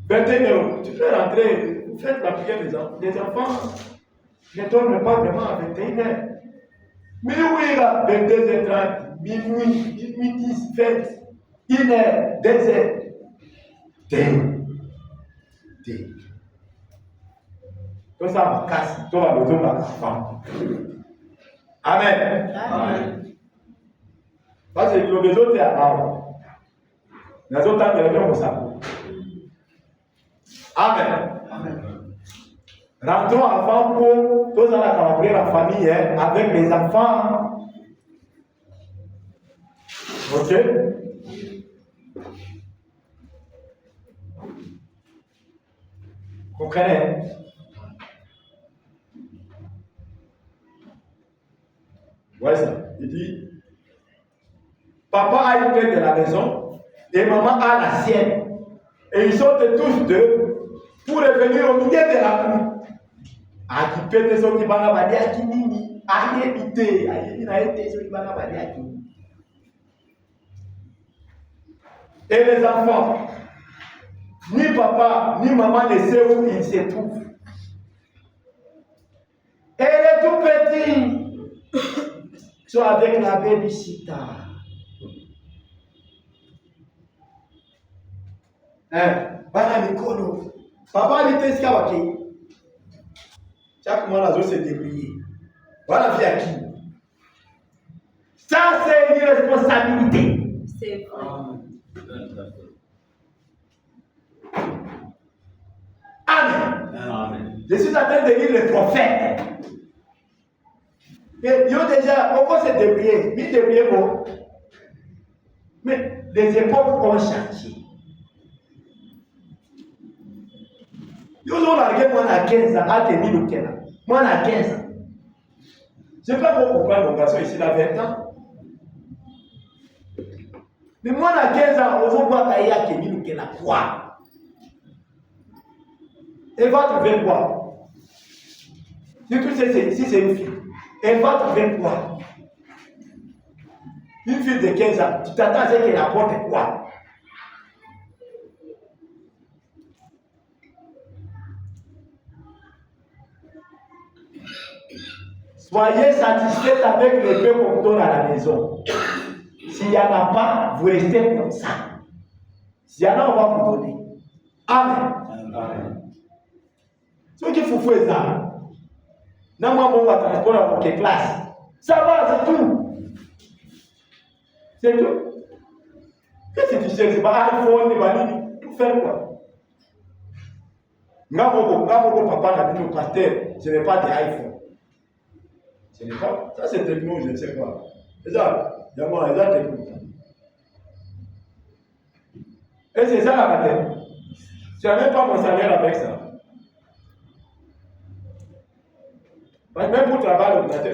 €. Tu peux rentrer, faites la prière des enfants. Ne dorment pas vraiment à 21 h. Mais oui, là, 22h30, minuit, minuit 10, 20, 1 h, 2 h. Tout ça va casser, tout va le tour à la femme. Amen. Amen. Parce que le besoin est à l'âme. Les autres temps, les gens vont savoir. Amen. Amen. Rentrons avant pour tous à la la famille hein, avec les enfants. Ok? Vous comprenez? Ouais, ça. Il dit, papa a une clé de la maison et maman a la sienne. Et ils sont tous deux pour revenir au milieu de la cour. Akipete soki bana baliaki nini, ayebi te, ayebi na ete soki bana baliaki nini. Et les enfants, ni papa, ni maman ne sait où ils se trouvent. Et les tout petits sont avec la babysitter. Bana mikono. Papa lui dit ce chaque mois, la zone s'est débrouillée. Voilà, vie à qui? Ça, c'est une responsabilité. C'est vrai. Amen. Amen. Je suis en train de lire le prophète. Et ils ont déjà, pourquoi se débrouiller? Ils débrouillent bon. Mais les époques ont changé. Ils ont largué moi à 15 ans, à tenir le Kenya. Moi à 15 ans. Je ne peux pas comprendre mon garçon ici, il a 20 ans. Mais moi à 15 ans, on va voir qu'il y a tenir le Kenya. Quoi? Elle va trouver quoi? Surtout si c'est une fille. Elle va trouver quoi? Une fille de 15 ans, tu t'attends à ce qu'elle apporte quoi? Soyez satisfaits avec le peu qu'on donne à la maison. S'il n'y en a pas, vous restez comme ça. S'il y en a, on va vous donner. Amen. Amen. Ce qu'il faut faire, ça. Non, moi, on va transporter dans votre classe. Ça va, c'est tout. C'est tout. Qu'est-ce que tu cherches? C'est pas iPhone, c'est pas nini. Tout faire quoi? Mon papa n'a dit au pasteur, je n'ai pas d'iPhone. Ce n'est pas. Ça, c'est techno, je ne sais pas. C'est ça. Il y a moi, c'est techno. Et c'est ça la bataille. Tu n'as même pas mon salaire avec ça. Même pour travailler l'ordinateur,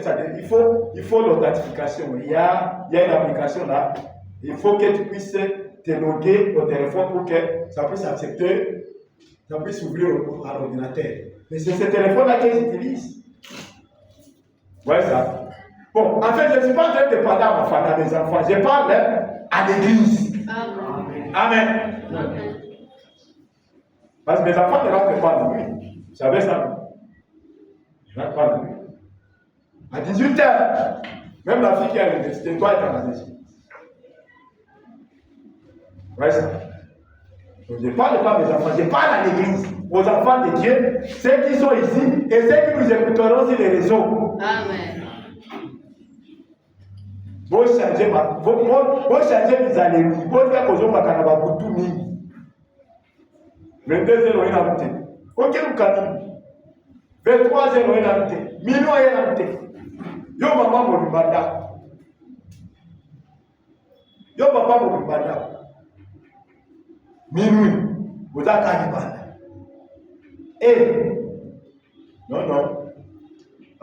il faut l'authentification. Il y a une application là. Il faut que tu puisses te loguer au téléphone pour que ça puisse accepter, ça puisse ouvrir à l'ordinateur. Mais c'est ce téléphone-là qu'ils utilisent. Ouais, ça. Bon, en fait, je ne suis pas en train de parler à ma famille, à mes enfants. Je parle à l'église. Amen. Amen. Amen. Parce que mes enfants ne rentrent pas la nuit. Vous savez ça? Ils ne rentrent pas la nuit. À 18h, même la fille qui est à l'université doit être à la maison. Ouais, ça. Donc, je ne parle pas à mes enfants, je parle à l'église, aux enfants de Dieu, ceux qui sont ici et ceux qui nous écouteront sur les réseaux. Amen. Vous changez mes alléluia. Vous faites que je m'accorde pour tout le monde. 22 000 en monté. Ok, vous calmez. 23 000 en monté. Millions en monté. Yo maman mon banda. Yo papa mon banda. Minuit. Vous avez un banda. Eh. Non.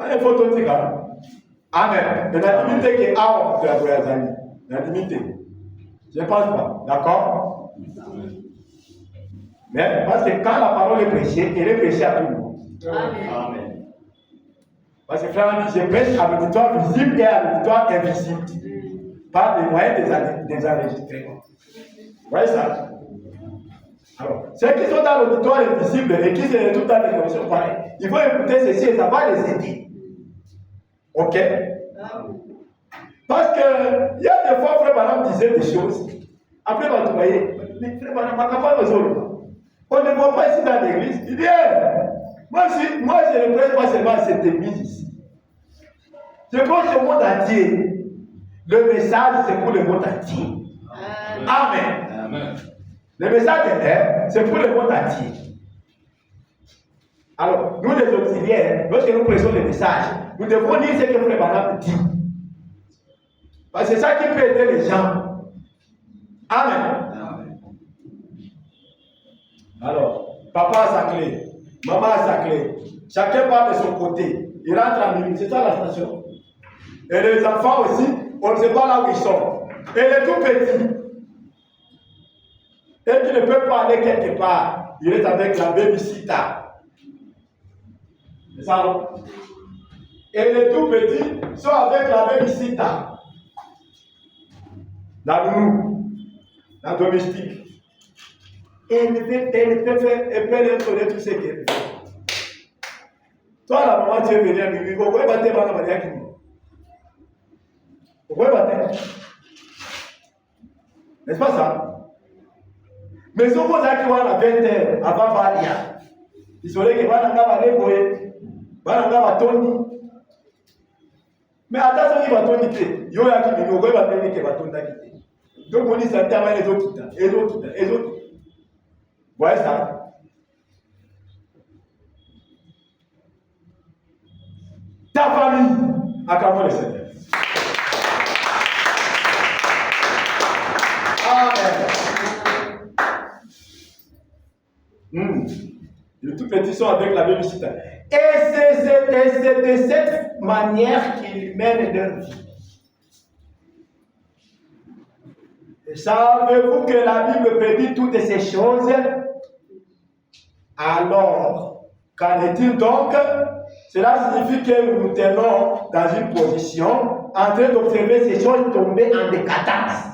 Il faut tout dire. Amen. Mais la limite qui est avant de la voyage, la limite. Je ne pense pas. D'accord? Mais parce que quand la parole est prêchée, elle est prêchée à tout le monde. Amen. Amen. Parce que frère, je prêche à l'auditoire visible et à l'auditoire invisible. Par les moyens des enregistrements. Vous voyez ça? Alors, ceux qui sont dans l'auditoire invisible et qui se retrouvent dans des conditions pareilles, ils vont écouter ceci et ça va les aider. Ok? Parce que il y a des fois, frère Madame disait des choses. Après, vous voyez, frère Madame, ma campagne on ne voit pas ici dans l'église. Il dit, moi je ne prête pas seulement à cette église ici. Je pense au monde entier. Le message, c'est pour le monde entier. Amen. Amen. Le message est, c'est pour le monde entier. Alors, nous les auxiliaires, lorsque nous prêchons le message, nous devons dire ce que frère Madame dit. Parce que c'est ça qui peut aider les gens. Amen. Amen. Alors, papa a sa clé, maman a sa clé. Chacun part de son côté. Il rentre à minuit. C'est ça la station. Et les enfants aussi, on ne sait pas là où ils sont. Et les tout petits, et qui ne peuvent pas aller quelque part. il est avec la babysitter. C'est ça, non? Et les tout petits sont avec la babysitter. La nounou, la domestique. Et elle peut leur donner tout ce qu'elle veut. Toi, la maman, tu es venue à Bibi, pourquoi tu es pas là? Pourquoi tu es? N'est-ce pas ça? Mais si on pose à 20 heures avant Valia, il serait que Vananga va débrouiller, Vananga va tourner. Mais attention, il va tourner. Il y a qui va tourner qui va tourner. Donc on dit ça, tu as les autres, les autres, les autres. Vous voyez ça? Ta famille, acclamons le Seigneur. Amen. Les tout petits sont avec la babysitter. Et c'est de cette manière qu'ils mènent leur vie. Savez-vous que la Bible prédit toutes ces choses? Alors, qu'en est-il donc? Cela signifie que nous nous tenons dans une position en train d'observer ces choses tomber en décadence.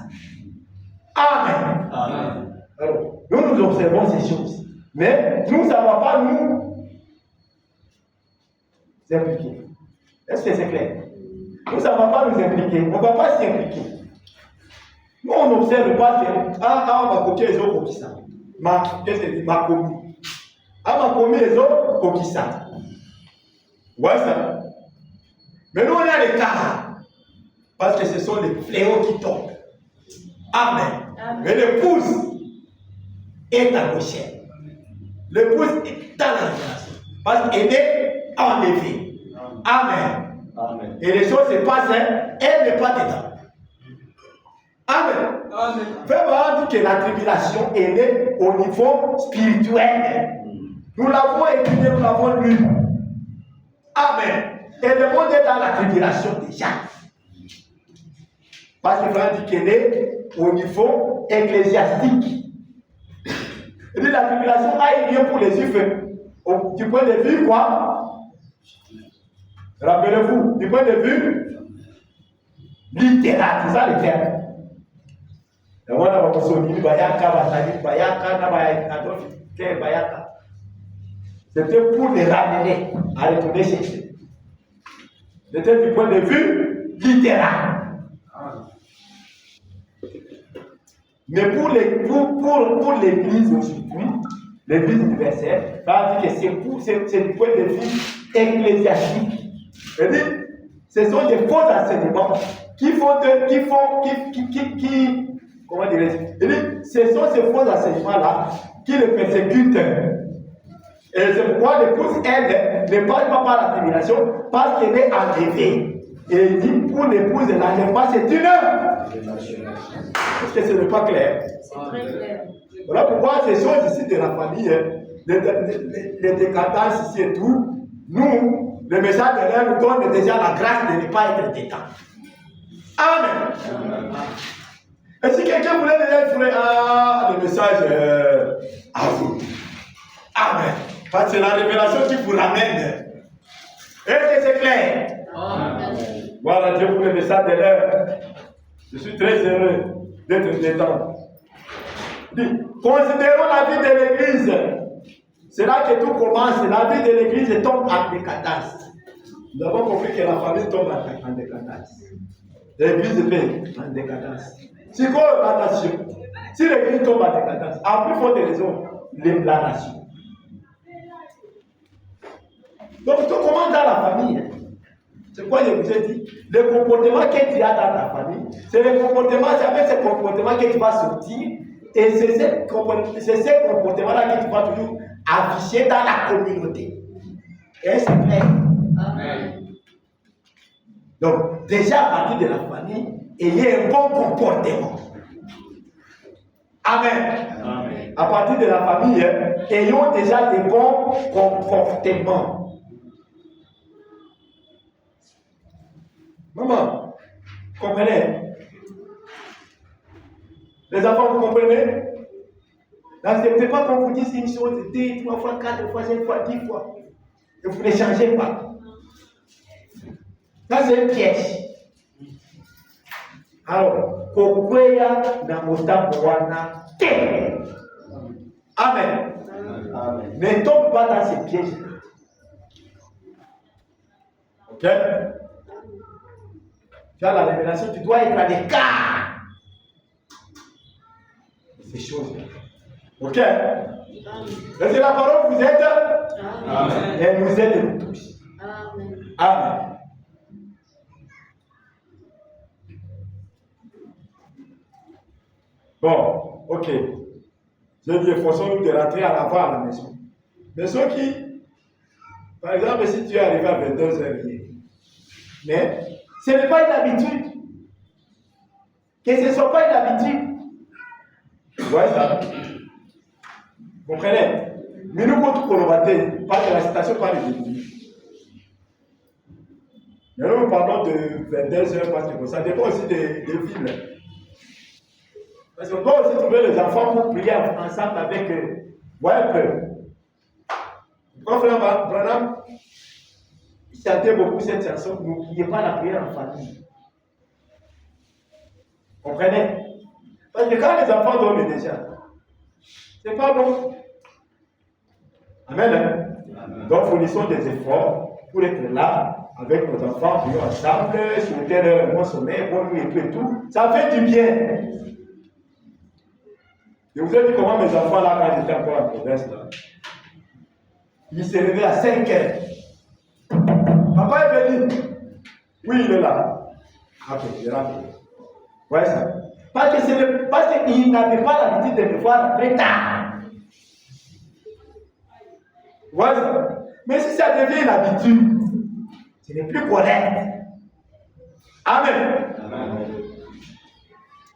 Amen. Amen. Alors, nous observons ces choses. Mais nous, ça ne va pas nous impliquer. Est-ce que c'est clair? Nous, ça ne va pas nous impliquer. On ne va pas s'impliquer. Nous, on n'observe pas que ma coquille les autres qui ça. Ma commis. Ma commis les autres qui ça. Ouais, ça. Mais nous, on est à l'écart. Parce que ce sont les fléaux qui tombent. Amen. Mais l'épouse est accrochée. L'épouse est dans la relation. Parce qu'elle est enlevée. Amen. Amen. Et les choses se passent, elle n'est pas dedans. Amen. Amen. Fais voir que la tribulation elle est au niveau spirituel. Nous l'avons étudié, nous l'avons lu. Amen. Et le monde est dans la tribulation déjà. Parce que Frère dit qu'elle est au niveau ecclésiastique. Il dit la tribulation a eu lieu pour les Juifs. Du point de vue quoi? Rappelez-vous, du point de vue littéral, c'est ça le terme. C'était pour les ramener à retourner chez eux. C'était du point de vue littéral. Mais pour l'église aujourd'hui, l'église universelle, ça veut dire que c'est du point de vue ecclésiastique. C'est-à-dire, ce sont des faux enseignements comment dirais-je? Ce sont ces faux enseignements-là qui le persécutent. Et c'est pourquoi l'épouse, elle, ne parle pas par la tribulation, parce qu'elle est enlevée. Et il dit, pour l'épouse, l'enlèvement, c'est une œuvre. Est-ce que ce n'est pas clair? C'est très clair. Voilà pourquoi ces choses ici de la famille, les décadences ici et tout, nous, le message de l'air nous donne déjà la grâce de ne pas être dedans. Amen. Amen. Et si quelqu'un voulait déjà le message à vous. Amen. Parce que c'est la révélation qui vous ramène. Est-ce que c'est clair? Amen. Voilà Dieu pour le message de l'air. Je suis très heureux d'être dedans. Considérons la vie de l'église. C'est là que tout commence. La vie de l'église tombe en décadence. Nous avons compris que la famille tombe en décadence. L'église est en décadence. Si attention, si l'église tombe en décadence, à plus forte raison, la nation. Donc tout commence dans la famille. C'est quoi je vous ai dit? Le comportement que tu as dans ta famille, c'est le comportement, c'est avec ce comportement que tu vas sortir. Et c'est ce comportement-là que tu vas toujours afficher dans la communauté. Et c'est clair. Amen. Donc, déjà à partir de la famille, ayez un bon comportement. Amen. Amen. À partir de la famille, ayons déjà des bons comportements. Maman, comprenez? Les enfants, vous comprenez? N'acceptez pas qu'on vous dise une chose 2, 3 fois, 4 fois, 5 fois, 10 fois. Et vous ne changez pas. Ça, c'est un piège. Alors, kokwea na motambo wana te. Amen. Amen. Ne tombe pas dans ces pièges. Ok? Tu as la révélation, tu dois être à l'écart de ces choses-là. Ok? Laissez la parole, vous êtes. Amen. Et nous aide nous tous. Amen. Amen. Bon, ok. J'ai dit, efforçons-nous de rentrer à l'avant à la maison. Mais ceux qui, par exemple, si tu es arrivé à 22h hier, mais ce n'est pas une habitude. Que ce ne soit pas une habitude. Vous voyez ça? Vous comprenez? Mais nous, contre Kolobaté, pas de la citation, pas de l'église. Mais nous parlons de 22h, parce que ça dépend aussi des villes. Parce qu'on doit aussi trouver les enfants pour prier ensemble avec eux. Voyez un peu. Quand Frère Branham chantait beaucoup cette chanson, n'oubliez pas la prière en famille. Comprenez? Parce que quand les enfants dorment déjà, c'est pas bon. Amen. Hein? Donc fournissons des efforts pour être là avec nos enfants, prions ensemble, souhaiter leur bon sommeil, bon nuit et tout. Ça fait du bien. Je vous ai dit comment mes enfants là, quand j'étais encore en province, là, ils se réveillent à 5 heures. Papa est venu. Oui, il est là. Ok, je rentre. Voyez ça? Parce qu'ils n'avaient pas l'habitude de me voir très tard. Voyez ça? Mais si ça devient une habitude, ce n'est plus correct. Amen. Amen.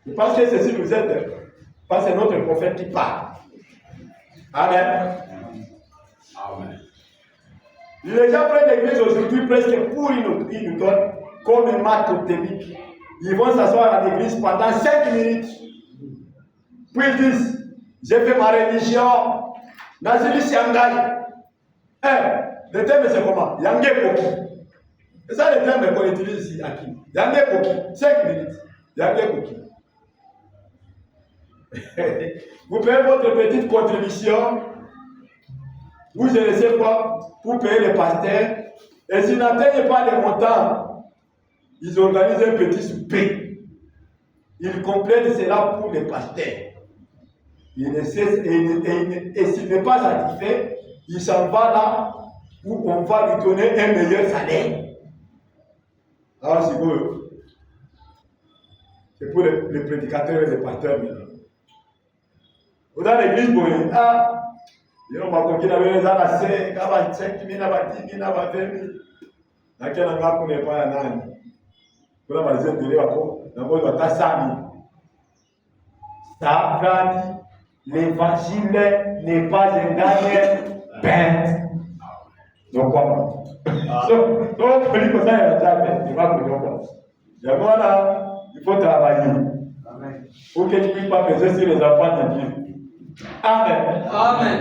Je pense que ceci nous aide. Parce que c'est notre prophète qui parle. Amen. Amen. Les gens prennent l'église aujourd'hui presque pour ils nous donnent comme un mat totémique. Ils vont s'asseoir à l'église pendant 5 minutes. Puis ils disent, j'ai fait ma religion. Nazili Siangai. Le terme c'est comment? Yangé Koki. C'est ça le terme qu'on utilise ici à qui? Yangé Koki. 5 minutes. Yangé Koki. Vous payez votre petite contribution, vous laissez quoi pour payer les pasteurs, et s'ils n'atteignent pas les montants, ils organisent un petit souper. Ils complètent cela pour les pasteurs. Et s'il n'est pas satisfait, il s'en va là où on va lui donner un meilleur salaire. Alors c'est pour les prédicateurs et les pasteurs maintenant. Dans l'église, il y a des gens qui avaient des années, qui avaient 5 000, 10 000, 20 000. Dans quel endroit qu'on n'est pas un âne? Pour la maison de l'évacon, dans le monde, 100 000. Ça, quand l'évangile n'est pas un gagne pain. Donc, quoi? Donc, on dit que ça, il y a déjà pain. Il va vous dire. Il faut travailler. Pour que tu ne puisses pas peser sur les enfants de Dieu. Amen. Amen.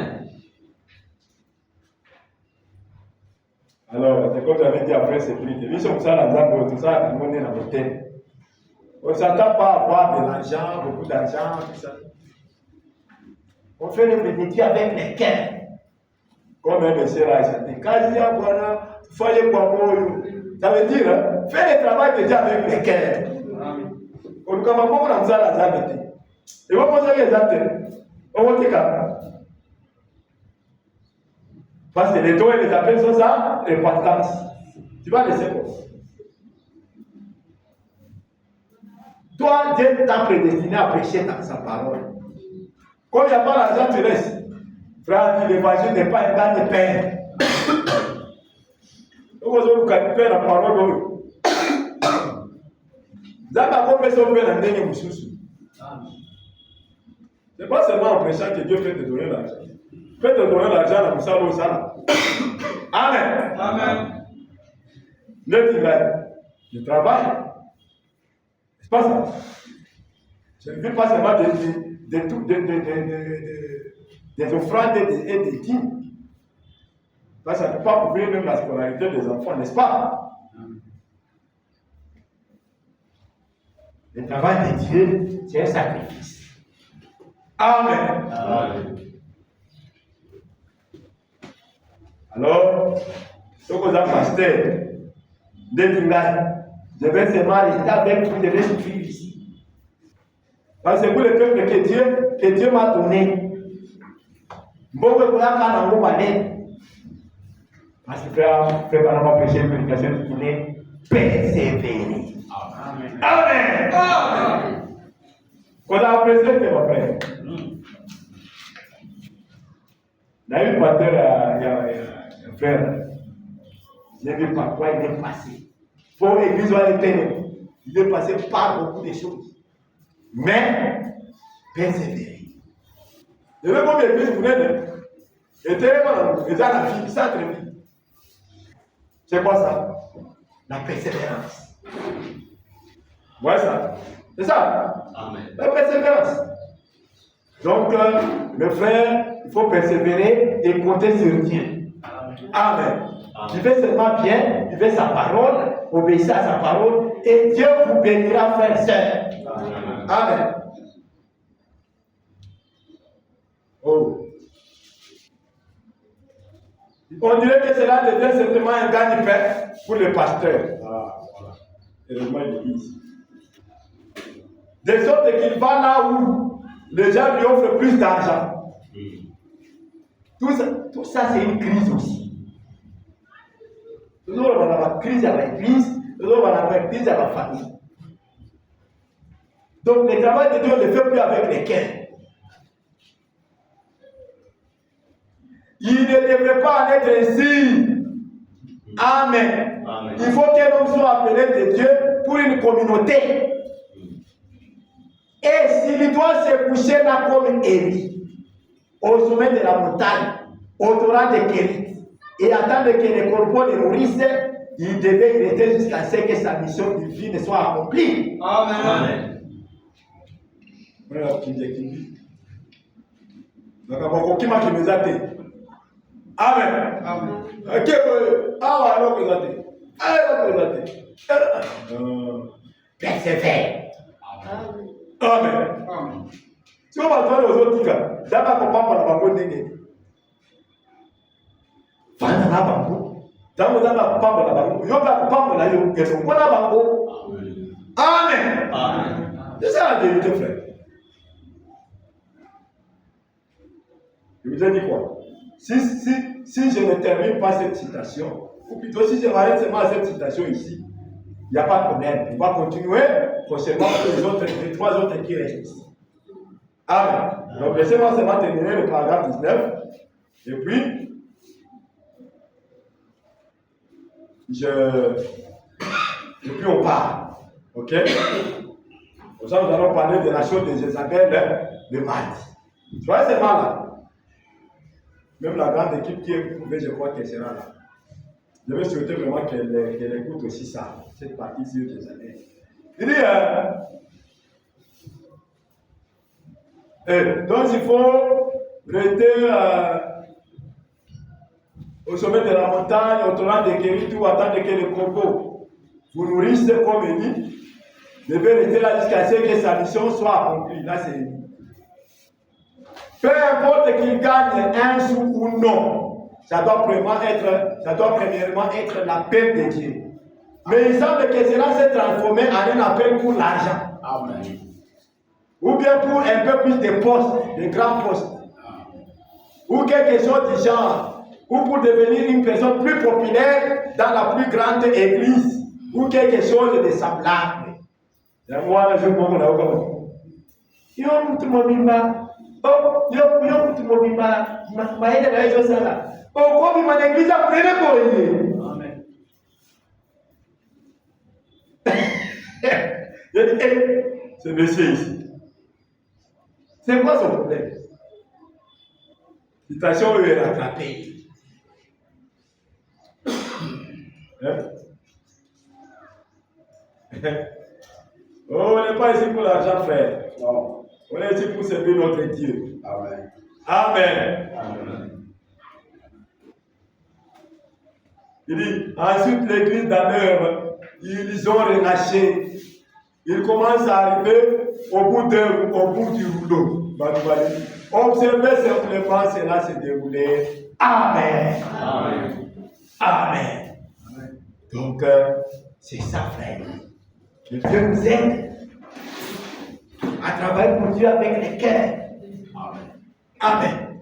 Alors, c'est comme j'avais dit après, c'est plus. Nous sommes ça, tout ça, on est dans le thème. On ne s'attend pas à avoir de l'argent, beaucoup d'argent, tout ça. On fait le métier avec les cœurs. Comme un monsieur là, il s'est dit, quand il y a voilà, il faut aller pour moi. Ça veut dire, hein, fais le travail déjà avec les cœurs. On ne peut pas comme ça, la zamete. Et on va poser les actes. On va te calmer. Parce que les dons et les appels sont ça, l'importance. Tu vas laisser quoi? Toi, Dieu t'a prédestiné à prêcher dans sa parole. Comme il n'y a pas l'argent, tu restes. Frère, l'évangile n'est pas un gagne-pain. Donc, vous avez gagne-pain la parole. Vous avez encore fait son pain dans le Moussoussou. Ce n'est pas seulement en prêchant que Dieu peut te donner l'argent. Il peut te donner l'argent dans Moussa Moussa. Amen. Amen. Le travail. Je travaille. C'est pas ça. Je ne vis pas seulement des offrandes et des dîmes. Ça ne peut pas couvrir même la scolarité des enfants, n'est-ce pas? Le travail de Dieu, c'est un sacrifice. Amen. Amen. Alors, ce que vous avez pasteur, je vais seulement rester avec vous, je vais souffrir ici. Parce que vous, le peuple que Dieu m'a donné, bon, vous avez un malin. Parce que frère, préparons prêcher une prédication qui est persévérer. Amen. Amen. Amen. On a apprécié que mon frère. Il y a eu pasteur, il y a un frère. Je ne sais pas quoi il est passé. Pour l'église, il est passé par beaucoup de choses. Mais, persévérer. Je veux que l'église vous aide. Et la vie, ça très vite. C'est quoi ça? La persévérance. Vous voyez ça? C'est ça? Amen. La persévérance. Donc, mes frères, il faut persévérer et compter sur Dieu. Amen. Vivez seulement bien, vivez sa parole, obéissez à sa parole, et Dieu vous bénira, frères et sœurs. Amen. Oh. On dirait que cela devient simplement un gagne-pain pour le pasteur. Ah, voilà. Heureusement, il est ici. De sorte qu'il va là où les gens lui offrent plus d'argent. Tout ça, c'est une crise aussi. Nous allons avoir la crise à l'église, nous allons avoir la crise à la famille. Donc, le travail de Dieu, on ne le fait plus avec les cœurs. Il ne devrait pas en être ainsi. Amen. Amen. Il faut qu'un homme soit appelé de Dieu pour une communauté. Et s'il doit se coucher là comme Élie, au sommet de la montagne, au torrent de Kérit, et attendre que les corbeaux le nourrissent, il devait y rester jusqu'à ce que sa mission divine soit accomplie. Amen. Voilà ce qu'il dit. Donc, on va qui me zate. Amen. Amen. Ok, ah, alors que zate. Alors que zate. Persévère. Amen. Amen. Amen. Si on va attendre aux autres, d'abord, on va pas la banque d'éné. Fana na bango. Tango na pamba la bango. Yoga pamba la yo keso. Kona bango. Amen. Amen. C'est ça la vérité, frère. Je vous ai dit quoi? Si je ne termine pas cette citation, ou plutôt si je m'arrête seulement à cette citation ici, il n'y a pas de problème. On va continuer prochainement pour les trois autres qui restent ici. Amen. Donc laissez-moi seulement terminer le paragraphe 19. Et puis, et puis on part. Ok? Pour ça, nous allons parler de la chose de Jézabel de mardi. Tu vois, c'est mal là. Même la grande équipe qui est prouvée, je crois qu'elle sera là. Je vais souhaiter vraiment qu'elle écoute aussi ça, cette partie sur Jézabel. Il dit, donc il faut rester au sommet de la montagne, au torrent de Kérit, ou attendre que le corbeau vous nourrisse comme Élie. Devez rester là jusqu'à ce que sa mission soit accomplie. Là, c'est Élie. Peu importe qu'il gagne un sou ou non, ça doit premièrement être l'appel de Dieu. Mais il semble que cela s'est transformé en un appel pour l'argent. Amen. Ou bien pour un peu plus de postes, de grands postes. Ou quelque chose du genre. Ou pour devenir une personne plus populaire dans la plus grande église. Ou quelque chose de semblable. Moi, je me dis, yo mtu mobimba, yo mtu mobimba, maenda na hizo sana. Kwa mimi l'église a pris le boye. Amen. Je dis, ce monsieur ici. C'est quoi son problème? Citation est rattrapée. Oh, on n'est pas ici pour l'argent, frère. Non. On est ici pour servir notre Dieu. Amen. Amen. Amen. Il dit, ensuite l'église d'Ameur, ils ont relâché. Ils commencent à arriver au bout du rouleau. Observez simplement cela se dérouler. Amen. Amen. Amen. Donc, c'est ça, frère. Que Dieu nous aide à travailler pour Dieu avec les cœurs. Amen.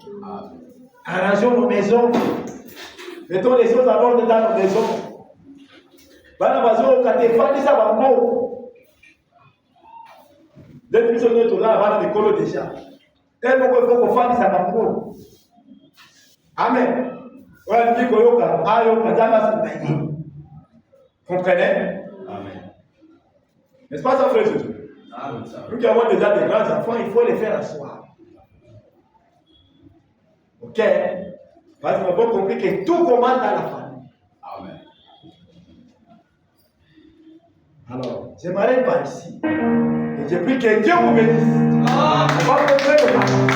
Arrangeons nos maisons. Mettons les choses en ordre dans nos maisons. Bana bazo katefandisa bango. Depuis ce moment là, bana mikolo déjà. Tellement qu'il faut qu'on fasse ça bango. Amen. Voilà, dit koyoka, ayo kadama subayi. Comprenez? Amen. N'est-ce pas ça, frère Jésus? Amen. Nous qui avons déjà des grands enfants, il faut les faire asseoir. Ok? Parce qu'on a compris que tout commence dans la famille. Amen. Alors, je m'arrête par ici. Et je prie que Dieu vous bénisse. On va continuer le